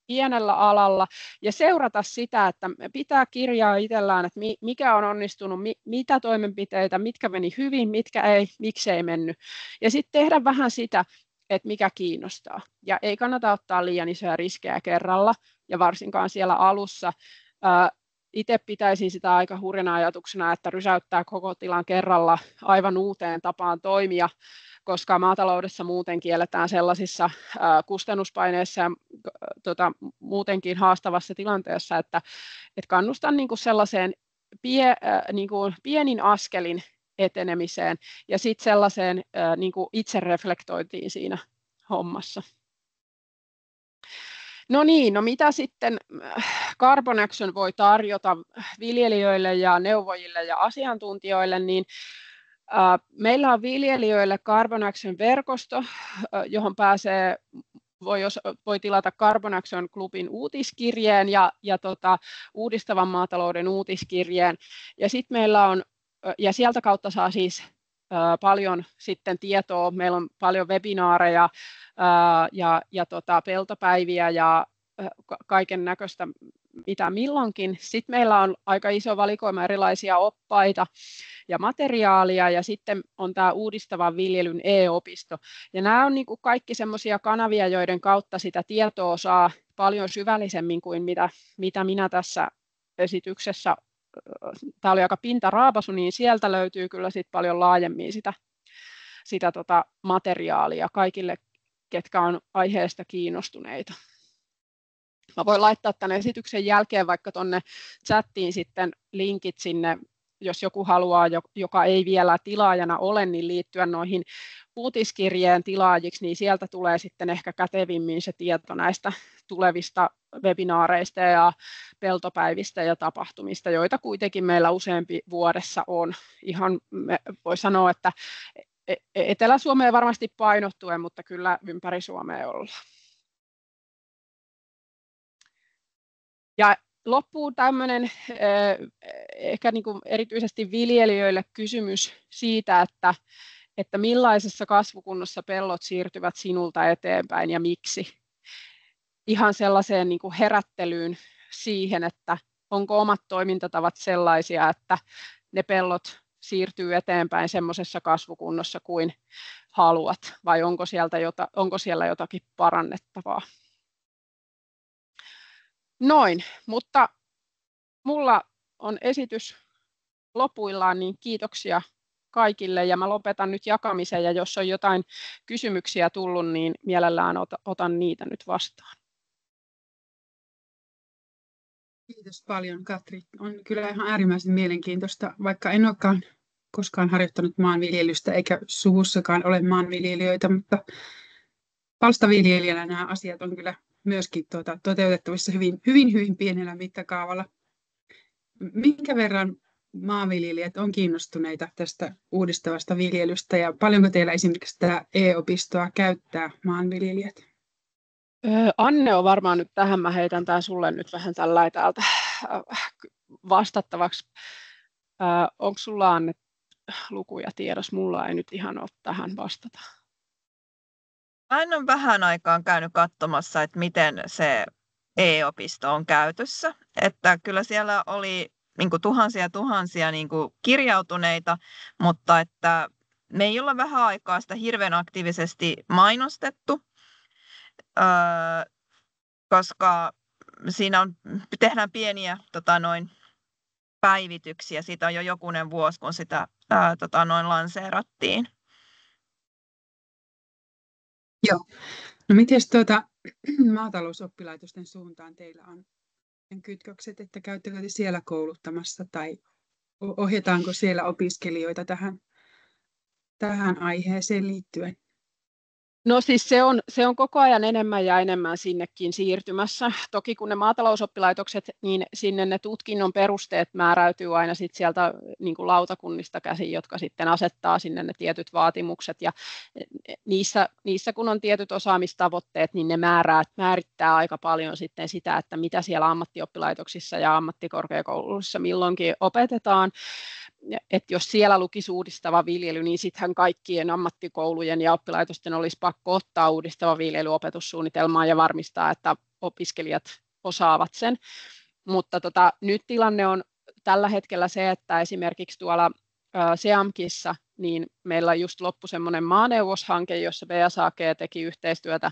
pienellä alalla ja seurata sitä, että pitää kirjaa itsellään, että mikä on onnistunut, mitä toimenpiteitä, mitkä meni hyvin, mitkä ei, miksi ei mennyt. Ja sitten tehdä vähän sitä, että mikä kiinnostaa. Ja ei kannata ottaa liian isoja riskejä kerralla, ja varsinkaan siellä alussa. Itse pitäisin sitä aika hurjana ajatuksena, että rysäyttää koko tilan kerralla aivan uuteen tapaan toimia, koska maataloudessa muutenkin eletään sellaisissa kustannuspaineissa ja muutenkin haastavassa tilanteessa, että kannustan sellaiseen pienin askelin etenemiseen ja sitten sellaiseen itsereflektointiin siinä hommassa. No niin, no mitä sitten Carbon Action voi tarjota viljelijöille ja neuvojille ja asiantuntijoille, niin meillä on viljelijöille Carbon Action-verkosto, johon voi tilata Carbon Action Clubin uutiskirjeen ja uudistavan maatalouden uutiskirjeen. Ja sitten meillä on, ja sieltä kautta saa siis paljon sitten tietoa. Meillä on paljon webinaareja ja peltopäiviä ja kaiken näköistä mitä milloinkin. Sitten meillä on aika iso valikoima erilaisia oppaita ja materiaalia ja sitten on tämä uudistavan viljelyn e-opisto. Ja nämä on kaikki semmoisia kanavia, joiden kautta sitä tietoa saa paljon syvällisemmin kuin mitä minä tässä esityksessä. Tämä oli aika pintaraapasu, niin sieltä löytyy kyllä sit paljon laajemmin sitä materiaalia kaikille, ketkä on aiheesta kiinnostuneita. Mä voin laittaa tämän esityksen jälkeen vaikka tuonne chattiin sitten linkit sinne, jos joku haluaa, joka ei vielä tilaajana ole, niin liittyä noihin uutiskirjeen tilaajiksi, niin sieltä tulee sitten ehkä kätevimmin se tieto näistä tulevista webinaareista ja peltopäivistä ja tapahtumista, joita kuitenkin meillä useampi vuodessa on. Ihan voi sanoa, että Etelä-Suomeen varmasti painottuen, mutta kyllä ympäri Suomea ollaan. Ja loppuun tämmöinen ehkä erityisesti viljelijöille kysymys siitä, että millaisessa kasvukunnossa pellot siirtyvät sinulta eteenpäin ja miksi. Ihan sellaiseen herättelyyn siihen, että onko omat toimintatavat sellaisia, että ne pellot siirtyy eteenpäin semmoisessa kasvukunnossa kuin haluat, vai onko siellä jotakin parannettavaa. Noin, mutta mulla on esitys lopuillaan, niin kiitoksia kaikille ja mä lopetan nyt jakamisen ja jos on jotain kysymyksiä tullut, niin mielellään otan niitä nyt vastaan. Kiitos paljon, Katri. On kyllä ihan äärimmäisen mielenkiintoista, vaikka en olekaan koskaan harjoittanut maanviljelystä eikä suvussakaan ole maanviljelijöitä, mutta palstaviljelijänä nämä asiat on kyllä myöskin toteutettavissa hyvin pienellä mittakaavalla. Minkä verran maanviljelijät on kiinnostuneita tästä uudistavasta viljelystä ja paljonko teillä esimerkiksi tätä e-opistoa käyttää maanviljelijät? Anne on varmaan nyt tähän, mä heitän tämän sulle nyt vähän täältä vastattavaksi. Onko sulla, Anne, lukuja tiedossa? Mulla ei nyt ihan ole tähän vastata. Mä en ole vähän aikaan käynyt katsomassa, että miten se e-opisto on käytössä. Että kyllä siellä oli tuhansia kirjautuneita, mutta että me ei olla vähän aikaa sitä hirveän aktiivisesti mainostettu, koska siinä tehdään pieniä päivityksiä. Siitä on jo jokunen vuosi, kun sitä lanseerattiin. Joo. No miten maatalousoppilaitosten suuntaan teillä on kytkökset, että käyttekö te siellä kouluttamassa tai ohjataanko siellä opiskelijoita tähän tähän aiheeseen liittyen? No siis se on koko ajan enemmän ja enemmän sinnekin siirtymässä. Toki kun ne maatalousoppilaitokset, niin sinne ne tutkinnon perusteet määräytyy aina sit sieltä niin kuin lautakunnista käsin, jotka sitten asettaa sinne ne tietyt vaatimukset. Ja niissä kun on tietyt osaamistavoitteet, niin ne määrittää aika paljon sitten sitä, että mitä siellä ammattioppilaitoksissa ja ammattikorkeakouluissa milloinkin opetetaan. Että jos siellä lukisi uudistava viljely, niin sittenhän kaikkien ammattikoulujen ja oppilaitosten olisi pakko ottaa uudistava viljely opetussuunnitelmaan ja varmistaa, että opiskelijat osaavat sen. Mutta nyt tilanne on tällä hetkellä se, että esimerkiksi tuolla SEAMKissa niin meillä just loppui semmoinen maaneuvoshanke, jossa BSAG teki yhteistyötä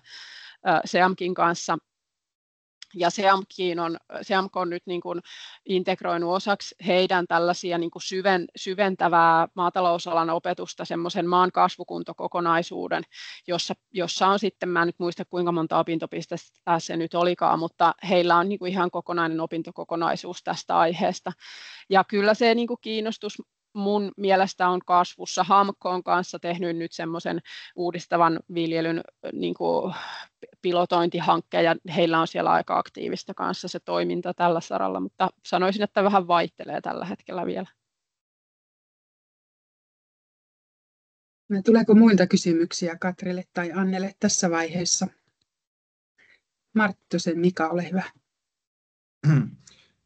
SEAMKin kanssa. Ja SEAMK on nyt niin kuin integroinut osaksi heidän tällaisia niin kuin syventävää maatalousalan opetusta semmoisen maan kasvukuntokokonaisuuden, jossa on sitten, mä en nyt muista kuinka monta opintopistettä se nyt olikaan, mutta heillä on niin kuin ihan kokonainen opintokokonaisuus tästä aiheesta. Ja kyllä se niin kuin kiinnostus mun mielestä on kasvussa. HAMK on kanssa tehnyt nyt semmoisen uudistavan viljelyn niin kuin pilotointihankkeen, ja heillä on siellä aika aktiivista kanssa se toiminta tällä saralla, mutta sanoisin, että vähän vaihtelee tällä hetkellä vielä. Tuleeko muilta kysymyksiä Katrille tai Annelle tässä vaiheessa? Marttosen Mika, ole hyvä.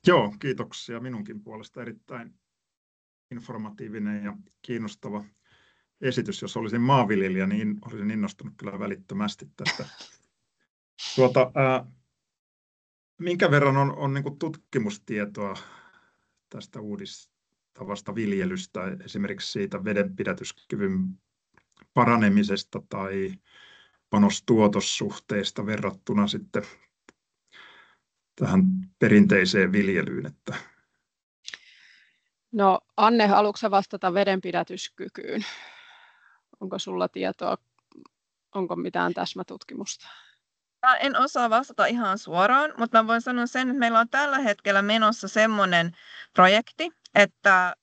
Joo, kiitoksia minunkin puolesta. Erittäin informatiivinen ja kiinnostava esitys. Jos olisin maanviljelijä, niin olisin innostunut kyllä välittömästi tästä. Minkä verran on niin kuin tutkimustietoa tästä uudistavasta viljelystä, esimerkiksi siitä vedenpidätyskyvyn paranemisesta tai panostuotossuhteista verrattuna sitten tähän perinteiseen viljelyyn? Että... No Anne, haluatko vastata vedenpidätyskykyyn? Onko sulla tietoa, onko mitään täsmätutkimusta? Mä en osaa vastata ihan suoraan, mutta mä voin sanoa sen, että meillä on tällä hetkellä menossa semmoinen projekti, että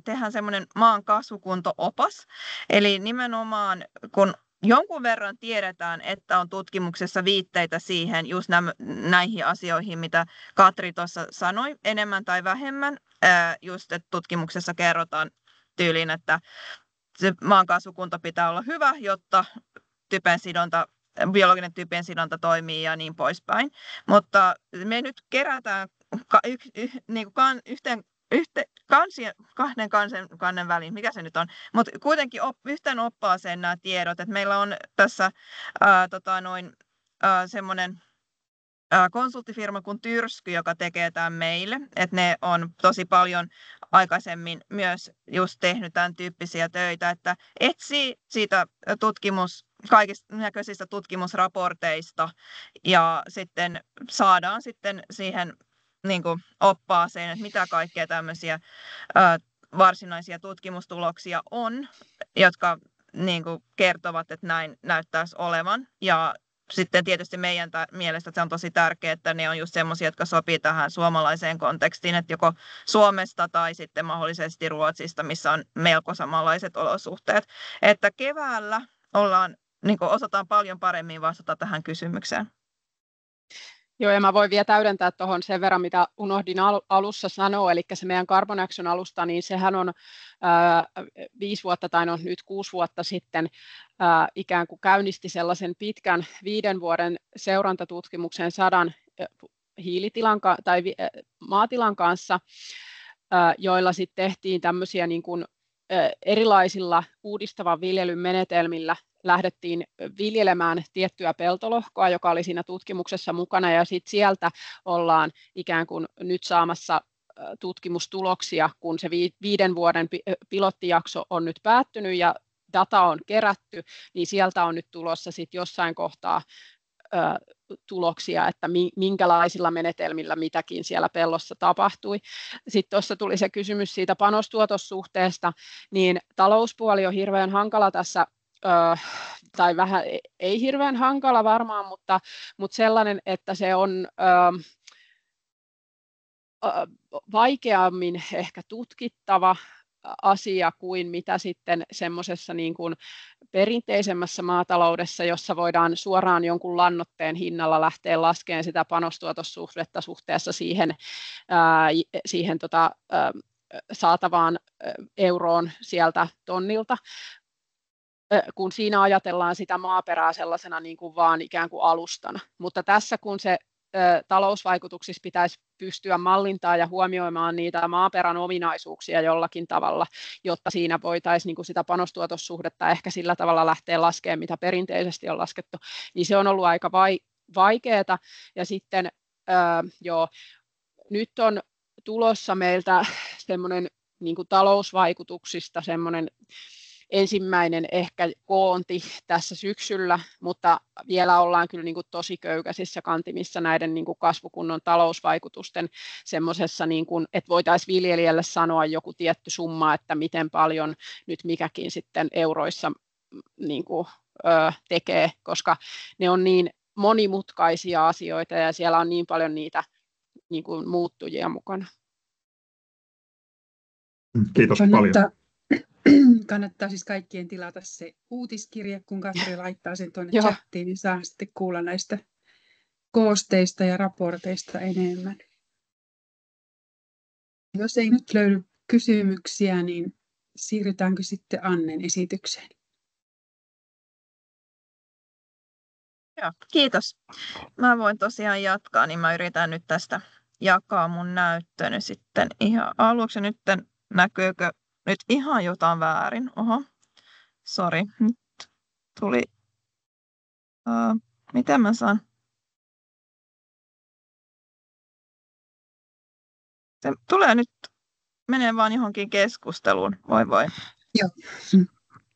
tehdään semmoinen maan kasvukunto-opas. Eli nimenomaan kun jonkun verran tiedetään, että on tutkimuksessa viitteitä siihen just näihin asioihin, mitä Katri tuossa sanoi, enemmän tai vähemmän. Just, että tutkimuksessa kerrotaan tyyliin, että se maan kasvukunto pitää olla hyvä, jotta biologinen typensidonta toimii ja niin poispäin. Mutta me nyt kerätään kahden kannen väliin, mikä se nyt on, mutta kuitenkin yhteen oppaaseen nämä tiedot, että meillä on tässä semmoinen konsulttifirma kuin Tyrsky, joka tekee tämän meille, että ne on tosi paljon aikaisemmin myös just tehnyt tämän tyyppisiä töitä, että etsii siitä kaikista näköisistä tutkimusraporteista ja sitten saadaan sitten siihen niin kuin oppaaseen, että mitä kaikkea tämmöisiä varsinaisia tutkimustuloksia on, jotka niin kuin kertovat, että näin näyttäisi olevan. Ja sitten tietysti meidän mielestä se on tosi tärkeää, että ne on just semmoisia, jotka sopii tähän suomalaiseen kontekstiin, että joko Suomesta tai sitten mahdollisesti Ruotsista, missä on melko samanlaiset olosuhteet. Että keväällä osataan paljon paremmin vastata tähän kysymykseen. Joo, ja mä voin vielä täydentää tuohon sen verran, mitä unohdin alussa sanoa, eli se meidän Carbon Action-alusta, niin sehän on 5 vuotta tai no nyt 6 vuotta sitten ikään kuin käynnisti sellaisen pitkän 5 vuoden seurantatutkimuksen 100 hiilitilan tai maatilan kanssa, joilla sitten tehtiin tämmöisiä niin kuin erilaisilla uudistavan viljelyn menetelmillä lähdettiin viljelemään tiettyä peltolohkoa, joka oli siinä tutkimuksessa mukana, ja sitten sieltä ollaan ikään kuin nyt saamassa tutkimustuloksia, kun se 5 vuoden pilottijakso on nyt päättynyt ja data on kerätty, niin sieltä on nyt tulossa sitten jossain kohtaa tuloksia, että minkälaisilla menetelmillä mitäkin siellä pellossa tapahtui. Sitten tuossa tuli se kysymys siitä panostuotossuhteesta, niin talouspuoli on hirveän hankala tässä, tai vähän ei hirveän hankala varmaan, mutta sellainen, että se on vaikeammin ehkä tutkittava asia kuin mitä sitten semmoisessa niin kuin perinteisemmässä maataloudessa, jossa voidaan suoraan jonkun lannoitteen hinnalla lähteä laskemaan sitä panostuotossuhdetta suhteessa siihen saatavaan euroon sieltä tonnilta, kun siinä ajatellaan sitä maaperää sellaisena niin kuin vaan ikään kuin alustana. Mutta tässä kun se talousvaikutuksissa pitäisi pystyä mallintaa ja huomioimaan niitä maaperän ominaisuuksia jollakin tavalla, jotta siinä voitaisiin niin kuin sitä panostuotossuhdetta ehkä sillä tavalla lähteä laskemaan, mitä perinteisesti on laskettu, niin se on ollut aika vaikeaa. Ja sitten nyt on tulossa meiltä semmoinen niin kuin talousvaikutuksista semmoinen ensimmäinen ehkä koonti tässä syksyllä, mutta vielä ollaan kyllä niin kuin tosi köykäisissä kantimissa näiden niin kuin kasvukunnon talousvaikutusten semmoisessa, niin kuin, että voitaisiin viljelijälle sanoa joku tietty summa, että miten paljon nyt mikäkin sitten euroissa niin kuin, tekee, koska ne on niin monimutkaisia asioita ja siellä on niin paljon niitä niin kuin muuttujia mukana. Kiitos paljon. Kannattaa siis kaikkien tilata se uutiskirje, kun Katri laittaa sen tuonne chattiin, niin saa sitten kuulla näistä koosteista ja raporteista enemmän. Jos ei nyt löydy kysymyksiä, niin siirrytäänkö sitten Annen esitykseen? Joo, kiitos. Mä voin tosiaan jatkaa, niin mä yritän nyt tästä jakaa mun näyttöni sitten ihan aluksi. Nyt näkyykö nyt ihan jotain väärin? Oho, sori. Nyt tuli. Miten mä saan? Se tulee nyt, menee vaan johonkin keskusteluun. Voi. Joo.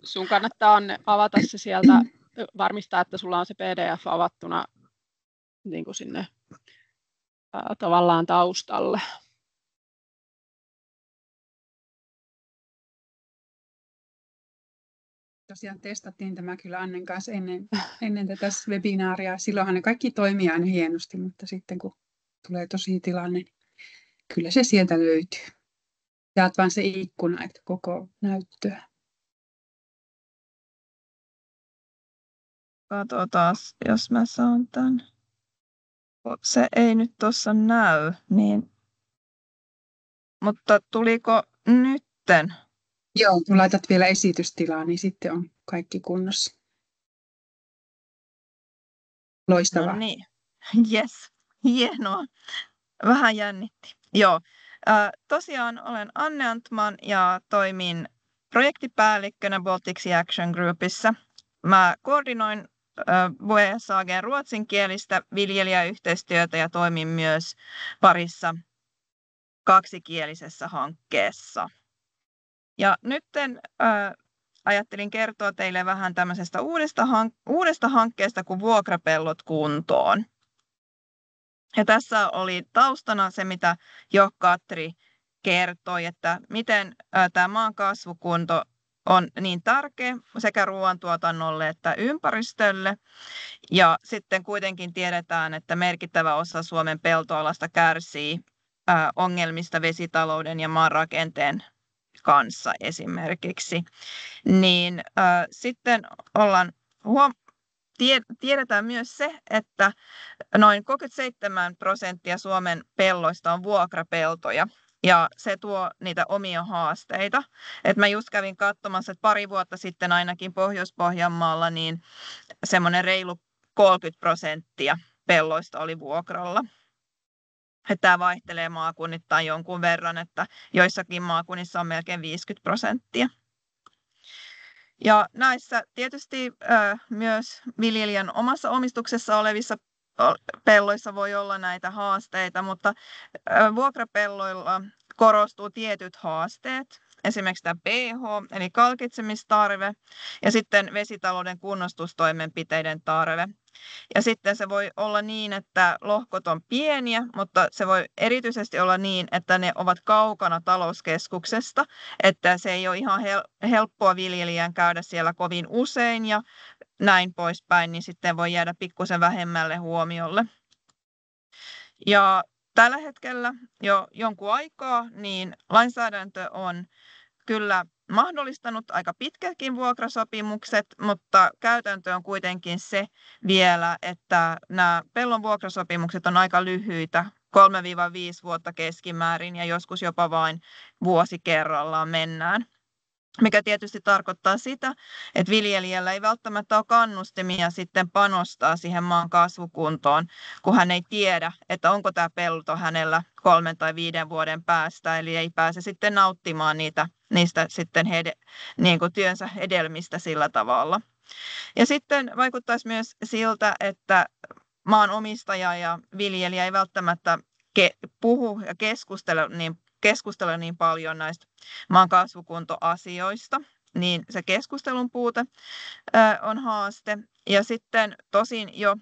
Sun kannattaa avata se sieltä, varmistaa, että sulla on se PDF avattuna niin kuin sinne tavallaan taustalle. Tosiaan testattiin tämä kyllä Annen kanssa ennen tätä webinaaria. Silloinhan ne kaikki toimii aina hienosti, mutta sitten kun tulee tosi tilanne, niin kyllä se sieltä löytyy. Jaat vaan se ikkuna, että koko näyttöä. Katsotaan, jos mä saan tämän. Se ei nyt tuossa näy, niin. Mutta tuliko nytten? Joo, kun laitat vielä esitystilaa, niin sitten on kaikki kunnossa. Loistavaa. No niin, yes, hienoa. Vähän jännitti. Joo, tosiaan olen Anne Antman ja toimin projektipäällikkönä Baltic Sea Action Groupissa. Mä koordinoin VSAG:n ruotsinkielistä viljelijäyhteistyötä ja toimin myös parissa kaksikielisessä hankkeessa. Ja nyt ajattelin kertoa teille vähän tämmöisestä uudesta hankkeesta kuin Vuokrapellot kuntoon. Ja tässä oli taustana se, mitä jo Katri kertoi, että miten tämä maan kasvukunto on niin tärkeä sekä ruoantuotannolle että ympäristölle. Ja sitten kuitenkin tiedetään, että merkittävä osa Suomen peltoalasta kärsii ongelmista vesitalouden ja maanrakenteen kanssa esimerkiksi. Niin sitten tiedetään myös se, että noin 37% Suomen pelloista on vuokrapeltoja. Ja se tuo niitä omia haasteita. Et mä just kävin katsomassa, että pari vuotta sitten ainakin Pohjois-Pohjanmaalla niin semmoinen reilu 30% pelloista oli vuokralla. Tämä vaihtelee maakunnittain jonkun verran, että joissakin maakunnissa on melkein 50%. Ja näissä tietysti myös viljelijän omassa omistuksessa olevissa pelloissa voi olla näitä haasteita, mutta vuokrapelloilla korostuu tietyt haasteet, esimerkiksi tämä pH eli kalkitsemistarve ja sitten vesitalouden kunnostustoimenpiteiden tarve. Ja sitten se voi olla niin, että lohkot on pieniä, mutta se voi erityisesti olla niin, että ne ovat kaukana talouskeskuksesta, että se ei ole ihan helppoa viljelijän käydä siellä kovin usein ja näin poispäin, niin sitten voi jäädä pikkusen vähemmälle huomiolle. Ja tällä hetkellä jo jonkun aikaa niin lainsäädäntö on kyllä mahdollistanut aika pitkätkin vuokrasopimukset, mutta käytäntö on kuitenkin se vielä, että nämä pellon vuokrasopimukset on aika lyhyitä, 3-5 vuotta keskimäärin ja joskus jopa vain vuosi kerrallaan mennään. Mikä tietysti tarkoittaa sitä, että viljelijällä ei välttämättä ole kannustimia sitten panostaa siihen maan kasvukuntoon, kun hän ei tiedä, että onko tämä pelto hänellä 3 tai 5 vuoden päästä, eli ei pääse sitten nauttimaan niistä sitten niin kuin työnsä hedelmistä sillä tavalla. Ja sitten vaikuttaisi myös siltä, että maan omistaja ja viljelijä ei välttämättä puhu ja keskustella niin paljon näistä maan kasvukuntoasioista, niin se keskustelun puute on haaste. Ja sitten tosin jo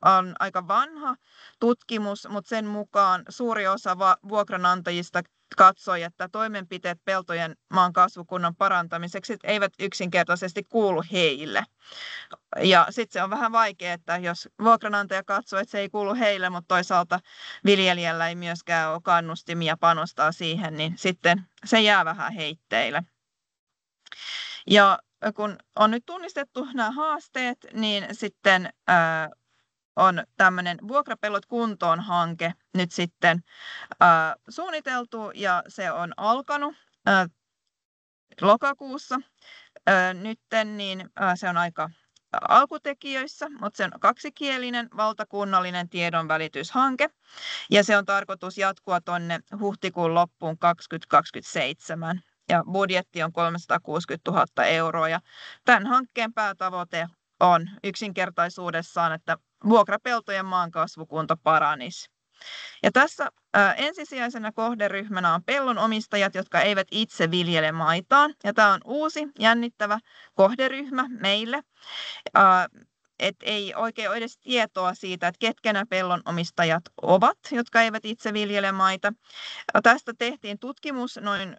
on aika vanha tutkimus, mutta sen mukaan suuri osa vuokranantajista katsoi, että toimenpiteet peltojen maan kasvukunnan parantamiseksi eivät yksinkertaisesti kuulu heille. Ja sitten se on vähän vaikea, että jos vuokranantaja katsoo, että se ei kuulu heille, mutta toisaalta viljelijällä ei myöskään ole kannustimia panostaa siihen, niin sitten se jää vähän heitteille. Ja kun on nyt tunnistettu nämä haasteet, niin sitten on tämmöinen Vuokrapellot kuntoon -hanke nyt sitten suunniteltu ja se on alkanut lokakuussa. Nytten niin se on aika alkutekijöissä, mutta se on 2-kielinen valtakunnallinen tiedonvälityshanke ja se on tarkoitus jatkua tuonne huhtikuun loppuun 2027 ja budjetti on 360 000 € ja tämän hankkeen päätavoite on yksinkertaisuudessaan, että vuokrapeltojen maan kasvukunto paranisi. Ja tässä ensisijaisena kohderyhmänä on pellon omistajat, jotka eivät itse viljele maitaan. Ja tämä on uusi, jännittävä kohderyhmä meille. Ei oikein ole edes tietoa siitä, että ketkä nämä pellon omistajat ovat, jotka eivät itse viljele maita. Tästä tehtiin tutkimus noin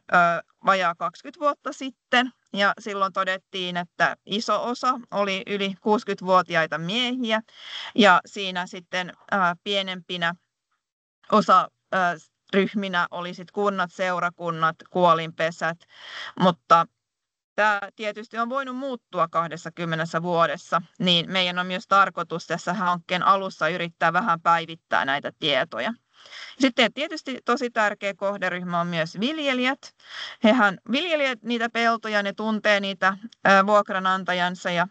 vajaa 20 vuotta sitten. Ja silloin todettiin, että iso osa oli yli 60-vuotiaita miehiä ja siinä sitten pienempinä ryhminä oli sitten kunnat, seurakunnat, kuolinpesät, mutta tämä tietysti on voinut muuttua 20 vuodessa, niin meidän on myös tarkoitus tässä hankkeen alussa yrittää vähän päivittää näitä tietoja. Sitten tietysti tosi tärkeä kohderyhmä on myös viljelijät. Hehän viljelijät niitä peltoja, ne tuntee niitä vuokranantajansa ja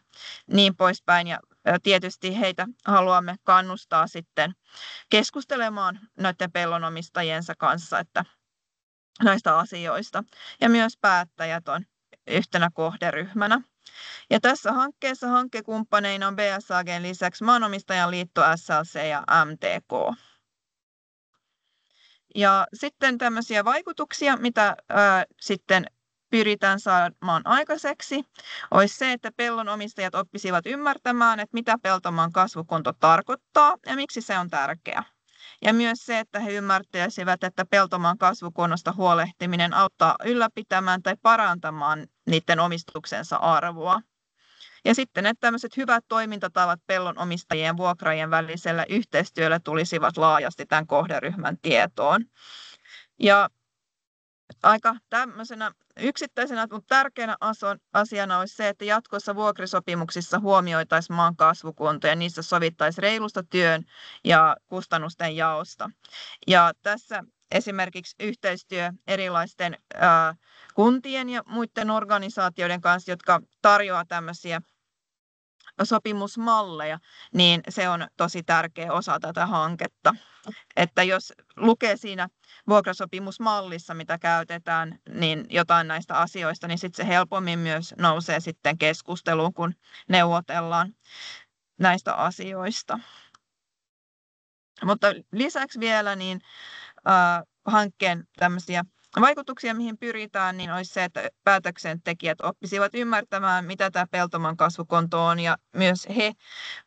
niin poispäin. Ja tietysti heitä haluamme kannustaa sitten keskustelemaan noiden pellonomistajiensa kanssa näistä asioista. Ja myös päättäjät on yhtenä kohderyhmänä. Ja tässä hankkeessa hankkekumppaneina on BSAG:n lisäksi Maanomistajan liitto, SLC ja MTK. Ja sitten tämmöisiä vaikutuksia, mitä sitten pyritään saamaan aikaiseksi, olisi se, että pellon omistajat oppisivat ymmärtämään, että mitä peltomaan kasvukunto tarkoittaa ja miksi se on tärkeä. Ja myös se, että he ymmärtäisivät, että peltomaan kasvukunnosta huolehtiminen auttaa ylläpitämään tai parantamaan niiden omistuksensa arvoa. Ja sitten, että tämmöiset hyvät toimintatavat pellon omistajien ja vuokraajien välisellä yhteistyöllä tulisivat laajasti tämän kohderyhmän tietoon. Ja aika tämmöisenä yksittäisenä, mutta tärkeänä asiana olisi se, että jatkossa vuokrasopimuksissa huomioitaisiin maan kasvukunto ja niissä sovittaisiin reilusta työn ja kustannusten jaosta. Ja tässä esimerkiksi yhteistyö erilaisten kuntien ja muiden organisaatioiden kanssa, jotka tarjoaa tämmöisiä sopimusmalleja, niin se on tosi tärkeä osa tätä hanketta. Että jos lukee siinä vuokrasopimusmallissa, mitä käytetään, niin jotain näistä asioista, niin sitten se helpommin myös nousee sitten keskusteluun, kun neuvotellaan näistä asioista. Mutta lisäksi vielä niin hankkeen tämmöisiä vaikutuksia, mihin pyritään, niin olisi se, että päätöksentekijät oppisivat ymmärtämään, mitä tämä peltomaan kasvukunto on, ja myös he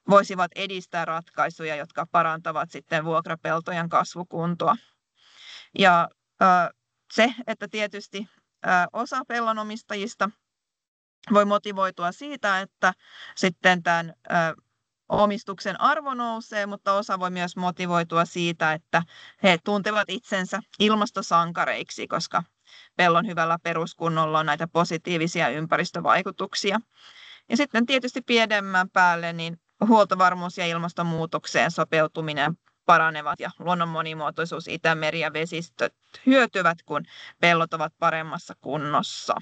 voisivat edistää ratkaisuja, jotka parantavat sitten vuokrapeltojen kasvukuntoa. Ja se, että tietysti osa pellonomistajista voi motivoitua siitä, että sitten tämän omistuksen arvo nousee, mutta osa voi myös motivoitua siitä, että he tuntevat itsensä ilmastosankareiksi, koska pellon hyvällä peruskunnolla on näitä positiivisia ympäristövaikutuksia. Ja sitten tietysti pidemmän päälle niin huoltovarmuus ja ilmastonmuutokseen sopeutuminen paranevat ja luonnon monimuotoisuus, Itämeri ja vesistöt hyötyvät, kun pellot ovat paremmassa kunnossa.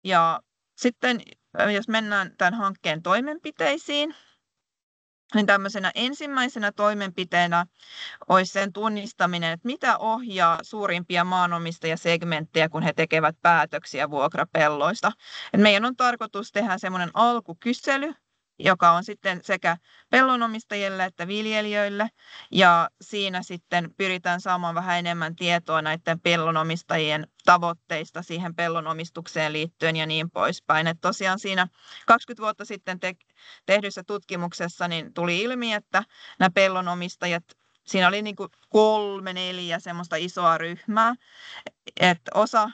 Ja sitten jos mennään tämän hankkeen toimenpiteisiin, niin tämmöisenä ensimmäisenä toimenpiteenä olisi sen tunnistaminen, että mitä ohjaa suurimpia maanomistajasegmenttejä, kun he tekevät päätöksiä vuokrapelloista. Et meidän on tarkoitus tehdä semmoinen alkukysely, joka on sitten sekä pellonomistajille että viljelijöille, ja siinä sitten pyritään saamaan vähän enemmän tietoa näiden pellonomistajien tavoitteista siihen pellonomistukseen liittyen ja niin poispäin. Et tosiaan siinä 20 vuotta sitten tehdyssä tutkimuksessa niin tuli ilmi, että nämä pellonomistajat, siinä oli niin kuin 3-4 semmoista isoa ryhmää, että osa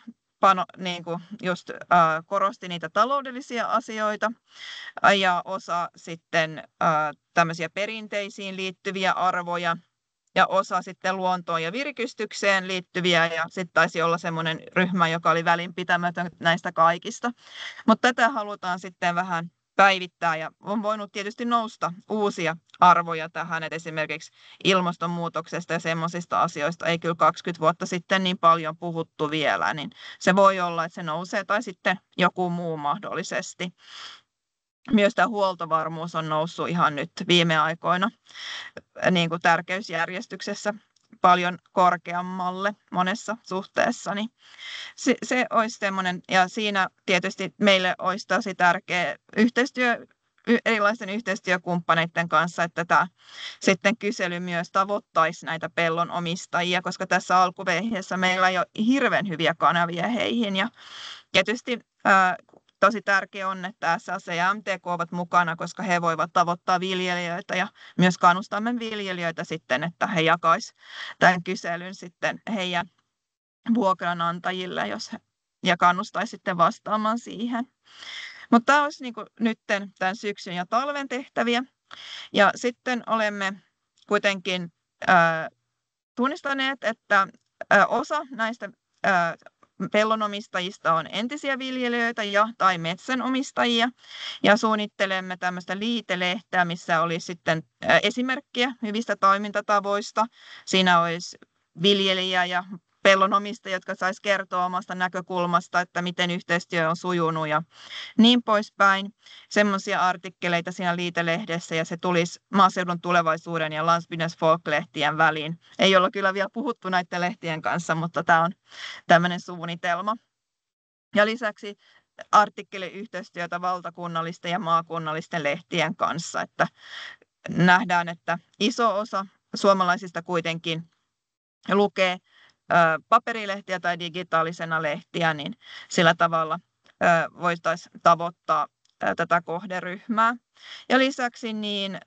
korosti niitä taloudellisia asioita ja osa sitten tämmöisiä perinteisiin liittyviä arvoja ja osa sitten luontoon ja virkistykseen liittyviä ja sitten taisi olla semmoinen ryhmä, joka oli välinpitämätön näistä kaikista. Mutta tätä halutaan sitten vähän päivittää ja on voinut tietysti nousta uusia arvoja tähän, että esimerkiksi ilmastonmuutoksesta ja semmoisista asioista ei kyllä 20 vuotta sitten niin paljon puhuttu vielä, niin se voi olla, että se nousee tai sitten joku muu mahdollisesti. Myös tämä huoltovarmuus on noussut ihan nyt viime aikoina niin kuin tärkeysjärjestyksessä paljon korkeammalle monessa suhteessa, niin se olisi semmoinen, ja siinä tietysti meille olisi tosi tärkeä erilaisten yhteistyökumppaneiden kanssa, että tämä sitten kysely myös tavoittaisi näitä pellon omistajia, koska tässä alkuvaiheessa meillä ei ole hirveän hyviä kanavia heihin, ja tietysti tosi tärkeää on, että SLC ja MTK ovat mukana, koska he voivat tavoittaa viljelijöitä ja myös kannustamme viljelijöitä sitten, että he jakaisivat tämän kyselyn sitten heidän vuokranantajille ja kannustaisi sitten vastaamaan siihen. Mutta tämä olisi nyt tämän syksyn ja talven tehtäviä. Ja sitten olemme kuitenkin tunnistaneet, että osa näistä pellonomistajista on entisiä viljelijöitä tai metsänomistajia ja suunnittelemme tämmöistä liitelehteä, missä olisi sitten esimerkkiä hyvistä toimintatavoista. Siinä olisi viljelijä ja pellonomistajia, jotka saisi kertoa omasta näkökulmasta, että miten yhteistyö on sujunut ja niin poispäin. Semmoisia artikkeleita siinä liitelehdessä ja se tulisi Maaseudun Tulevaisuuden ja Landsbygdens Folk-lehtien väliin. Ei olla kyllä vielä puhuttu näiden lehtien kanssa, mutta tämä on tämmöinen suunnitelma. Ja lisäksi artikkeliyhteistyötä valtakunnallisten ja maakunnallisten lehtien kanssa, että nähdään, että iso osa suomalaisista kuitenkin lukee paperilehtiä tai digitaalisena lehtiä, niin sillä tavalla voitaisiin tavoittaa tätä kohderyhmää. Ja lisäksi niin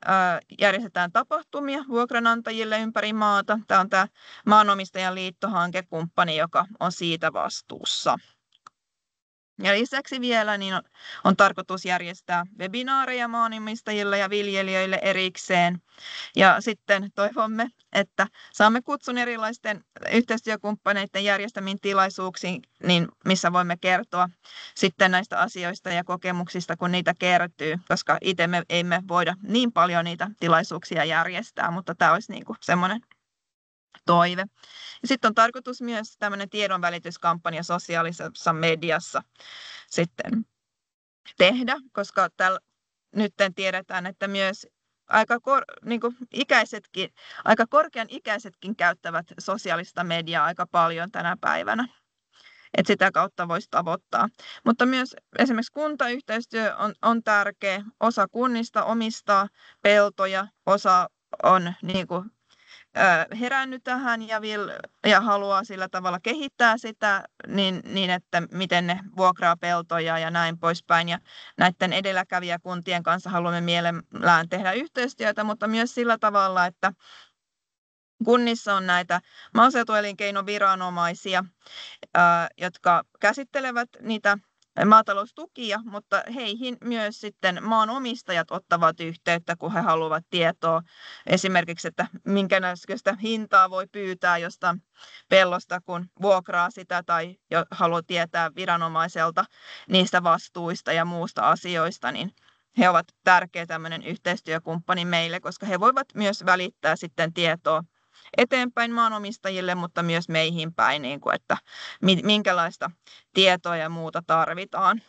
järjestetään tapahtumia vuokranantajille ympäri maata. Tämä on tämä Maanomistajan liittohankekumppani, joka on siitä vastuussa. Ja lisäksi vielä niin on tarkoitus järjestää webinaareja maanomistajille ja viljelijöille erikseen. Ja sitten toivomme, että saamme kutsun erilaisten yhteistyökumppaneiden järjestämiin tilaisuuksiin, niin missä voimme kertoa sitten näistä asioista ja kokemuksista, kun niitä kertyy, koska itse me emme voida niin paljon niitä tilaisuuksia järjestää, mutta tämä olisi niin kuin semmoinen toive. Ja sitten on tarkoitus myös tämmöinen tiedonvälityskampanja sosiaalisessa mediassa sitten tehdä, koska nyt tiedetään, että myös aika korkean ikäisetkin käyttävät sosiaalista mediaa aika paljon tänä päivänä. Että sitä kautta voisi tavoittaa. Mutta myös esimerkiksi kuntayhteistyö on tärkeä. Osa kunnista omistaa peltoja, osa on herännyt tähän ja haluaa sillä tavalla kehittää sitä, niin että miten ne vuokraa peltoja ja näin poispäin. Ja näiden edelläkävijäkuntien kanssa haluamme mielellään tehdä yhteistyötä, mutta myös sillä tavalla, että kunnissa on näitä maaseutuelinkeinoviranomaisia, jotka käsittelevät niitä maataloustukia, mutta heihin myös sitten maanomistajat ottavat yhteyttä, kun he haluavat tietoa esimerkiksi, että minkä näköistä hintaa voi pyytää jostain pellosta, kun vuokraa sitä tai haluaa tietää viranomaiselta niistä vastuista ja muusta asioista, niin he ovat tärkeä tämmöinen yhteistyökumppani meille, koska he voivat myös välittää sitten tietoa eteenpäin maanomistajille, mutta myös meihin päin, niin kuin, että minkälaista tietoa ja muuta tarvitaan.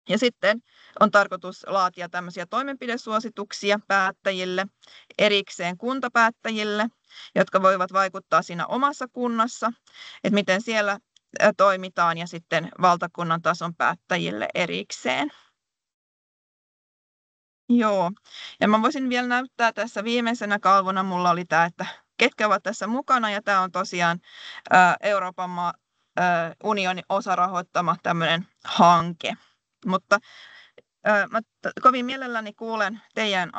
Ja sitten on tarkoitus laatia tämmöisiä toimenpidesuosituksia päättäjille, erikseen kuntapäättäjille, jotka voivat vaikuttaa siinä omassa kunnassa, että miten siellä toimitaan, ja sitten valtakunnan tason päättäjille erikseen. Joo, ja mä voisin vielä näyttää tässä viimeisenä kalvona, mulla oli tämä, että ketkä ovat tässä mukana, ja tämä on tosiaan Euroopan unionin osarahoittama tämmöinen hanke. Mutta mä kovin mielelläni kuulen teidän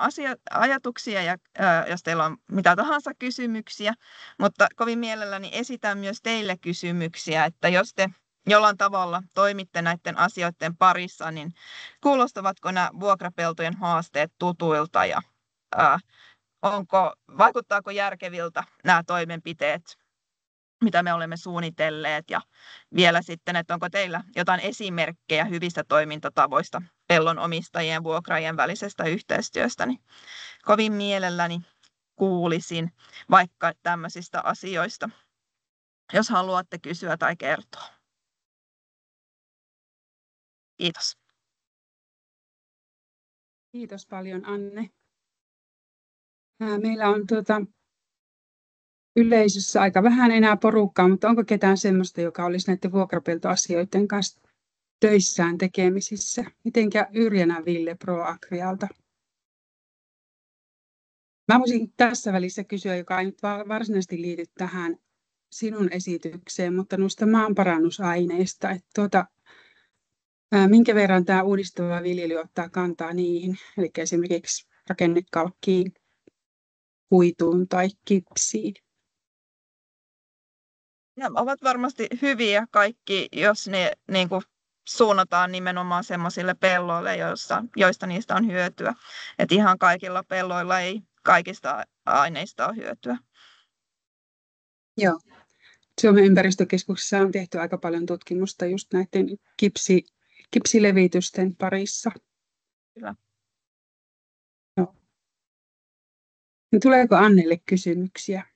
ajatuksia, ja jos teillä on mitä tahansa kysymyksiä, mutta kovin mielelläni esitän myös teille kysymyksiä, että jos te jollain tavalla toimitte näiden asioiden parissa, niin kuulostavatko nämä vuokrapeltojen haasteet tutuilta ja vaikuttaako järkeviltä nämä toimenpiteet, mitä me olemme suunnitelleet, ja vielä sitten, että onko teillä jotain esimerkkejä hyvistä toimintatavoista pellon omistajien ja vuokraajien välisestä yhteistyöstä, niin kovin mielelläni kuulisin vaikka tämmöisistä asioista, jos haluatte kysyä tai kertoa. Kiitos. Kiitos paljon, Anne. Meillä on yleisössä aika vähän enää porukkaa, mutta onko ketään sellaista, joka olisi näiden vuokrapeltoasioiden kanssa töissään tekemisissä? Mitenkä Yrjänä Ville ProAgrialta? Mä voisin tässä välissä kysyä, joka ei nyt varsinaisesti liity tähän sinun esitykseen, mutta noista maanparannusaineista, että minkä verran tämä uudistuva viljely ottaa kantaa niihin, eli esimerkiksi rakennekalkkiin, kuituun tai kipsiin? Ne ovat varmasti hyviä kaikki, jos ne niin kuin suunnataan nimenomaan sellaisille pelloille, joista niistä on hyötyä. Et ihan kaikilla pelloilla ei kaikista aineista ole hyötyä. Joo. Suomen ympäristökeskuksessa on tehty aika paljon tutkimusta just näiden kipsilevitysten parissa. Kyllä. Joo. Tuleeko Annelle kysymyksiä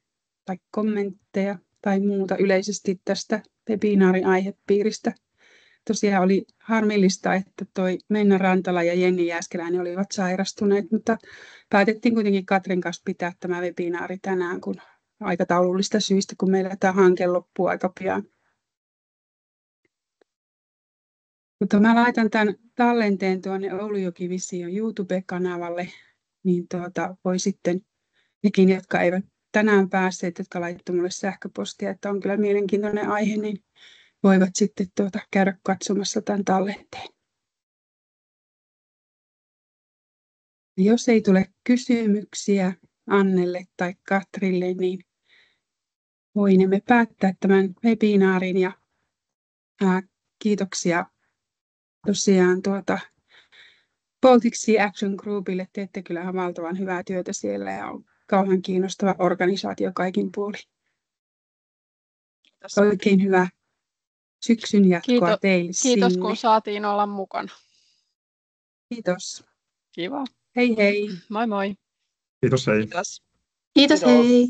tai kommentteja tai muuta yleisesti tästä webinaarin aihepiiristä? Tosiaan oli harmillista, että toi Menna Rantala ja Jenni Jääskeläinen olivat sairastuneet, mutta päätettiin kuitenkin Katrin kanssa pitää tämä webinaari tänään, kun aikataulullista syistä, kun meillä tämä hanke loppuu aika pian. Mutta mä laitan tämän tallenteen tuonne Oulujoki Vision YouTube-kanavalle, niin voi sitten nekin, jotka eivät tänään päässeet, jotka laittoivat mulle sähköpostia, että on kyllä mielenkiintoinen aihe, niin voivat sitten käydä katsomassa tämän tallenteen. Jos ei tule kysymyksiä Annelle tai Katrille, niin voimme päättää tämän webinaarin, ja kiitoksia tosiaan Baltic Sea Action Groupille. Teette kyllähän valtavan hyvää työtä siellä ja on kauhean kiinnostava organisaatio kaikin puolin. Kiitos. Oikein hyvää syksyn jatkoa teille. Kiitos, sinne. kun saatiin olla mukana. Kiitos. Kiva. Hei hei. Moi moi. Kiitos, hei. Kiitos. Kiitos, hei.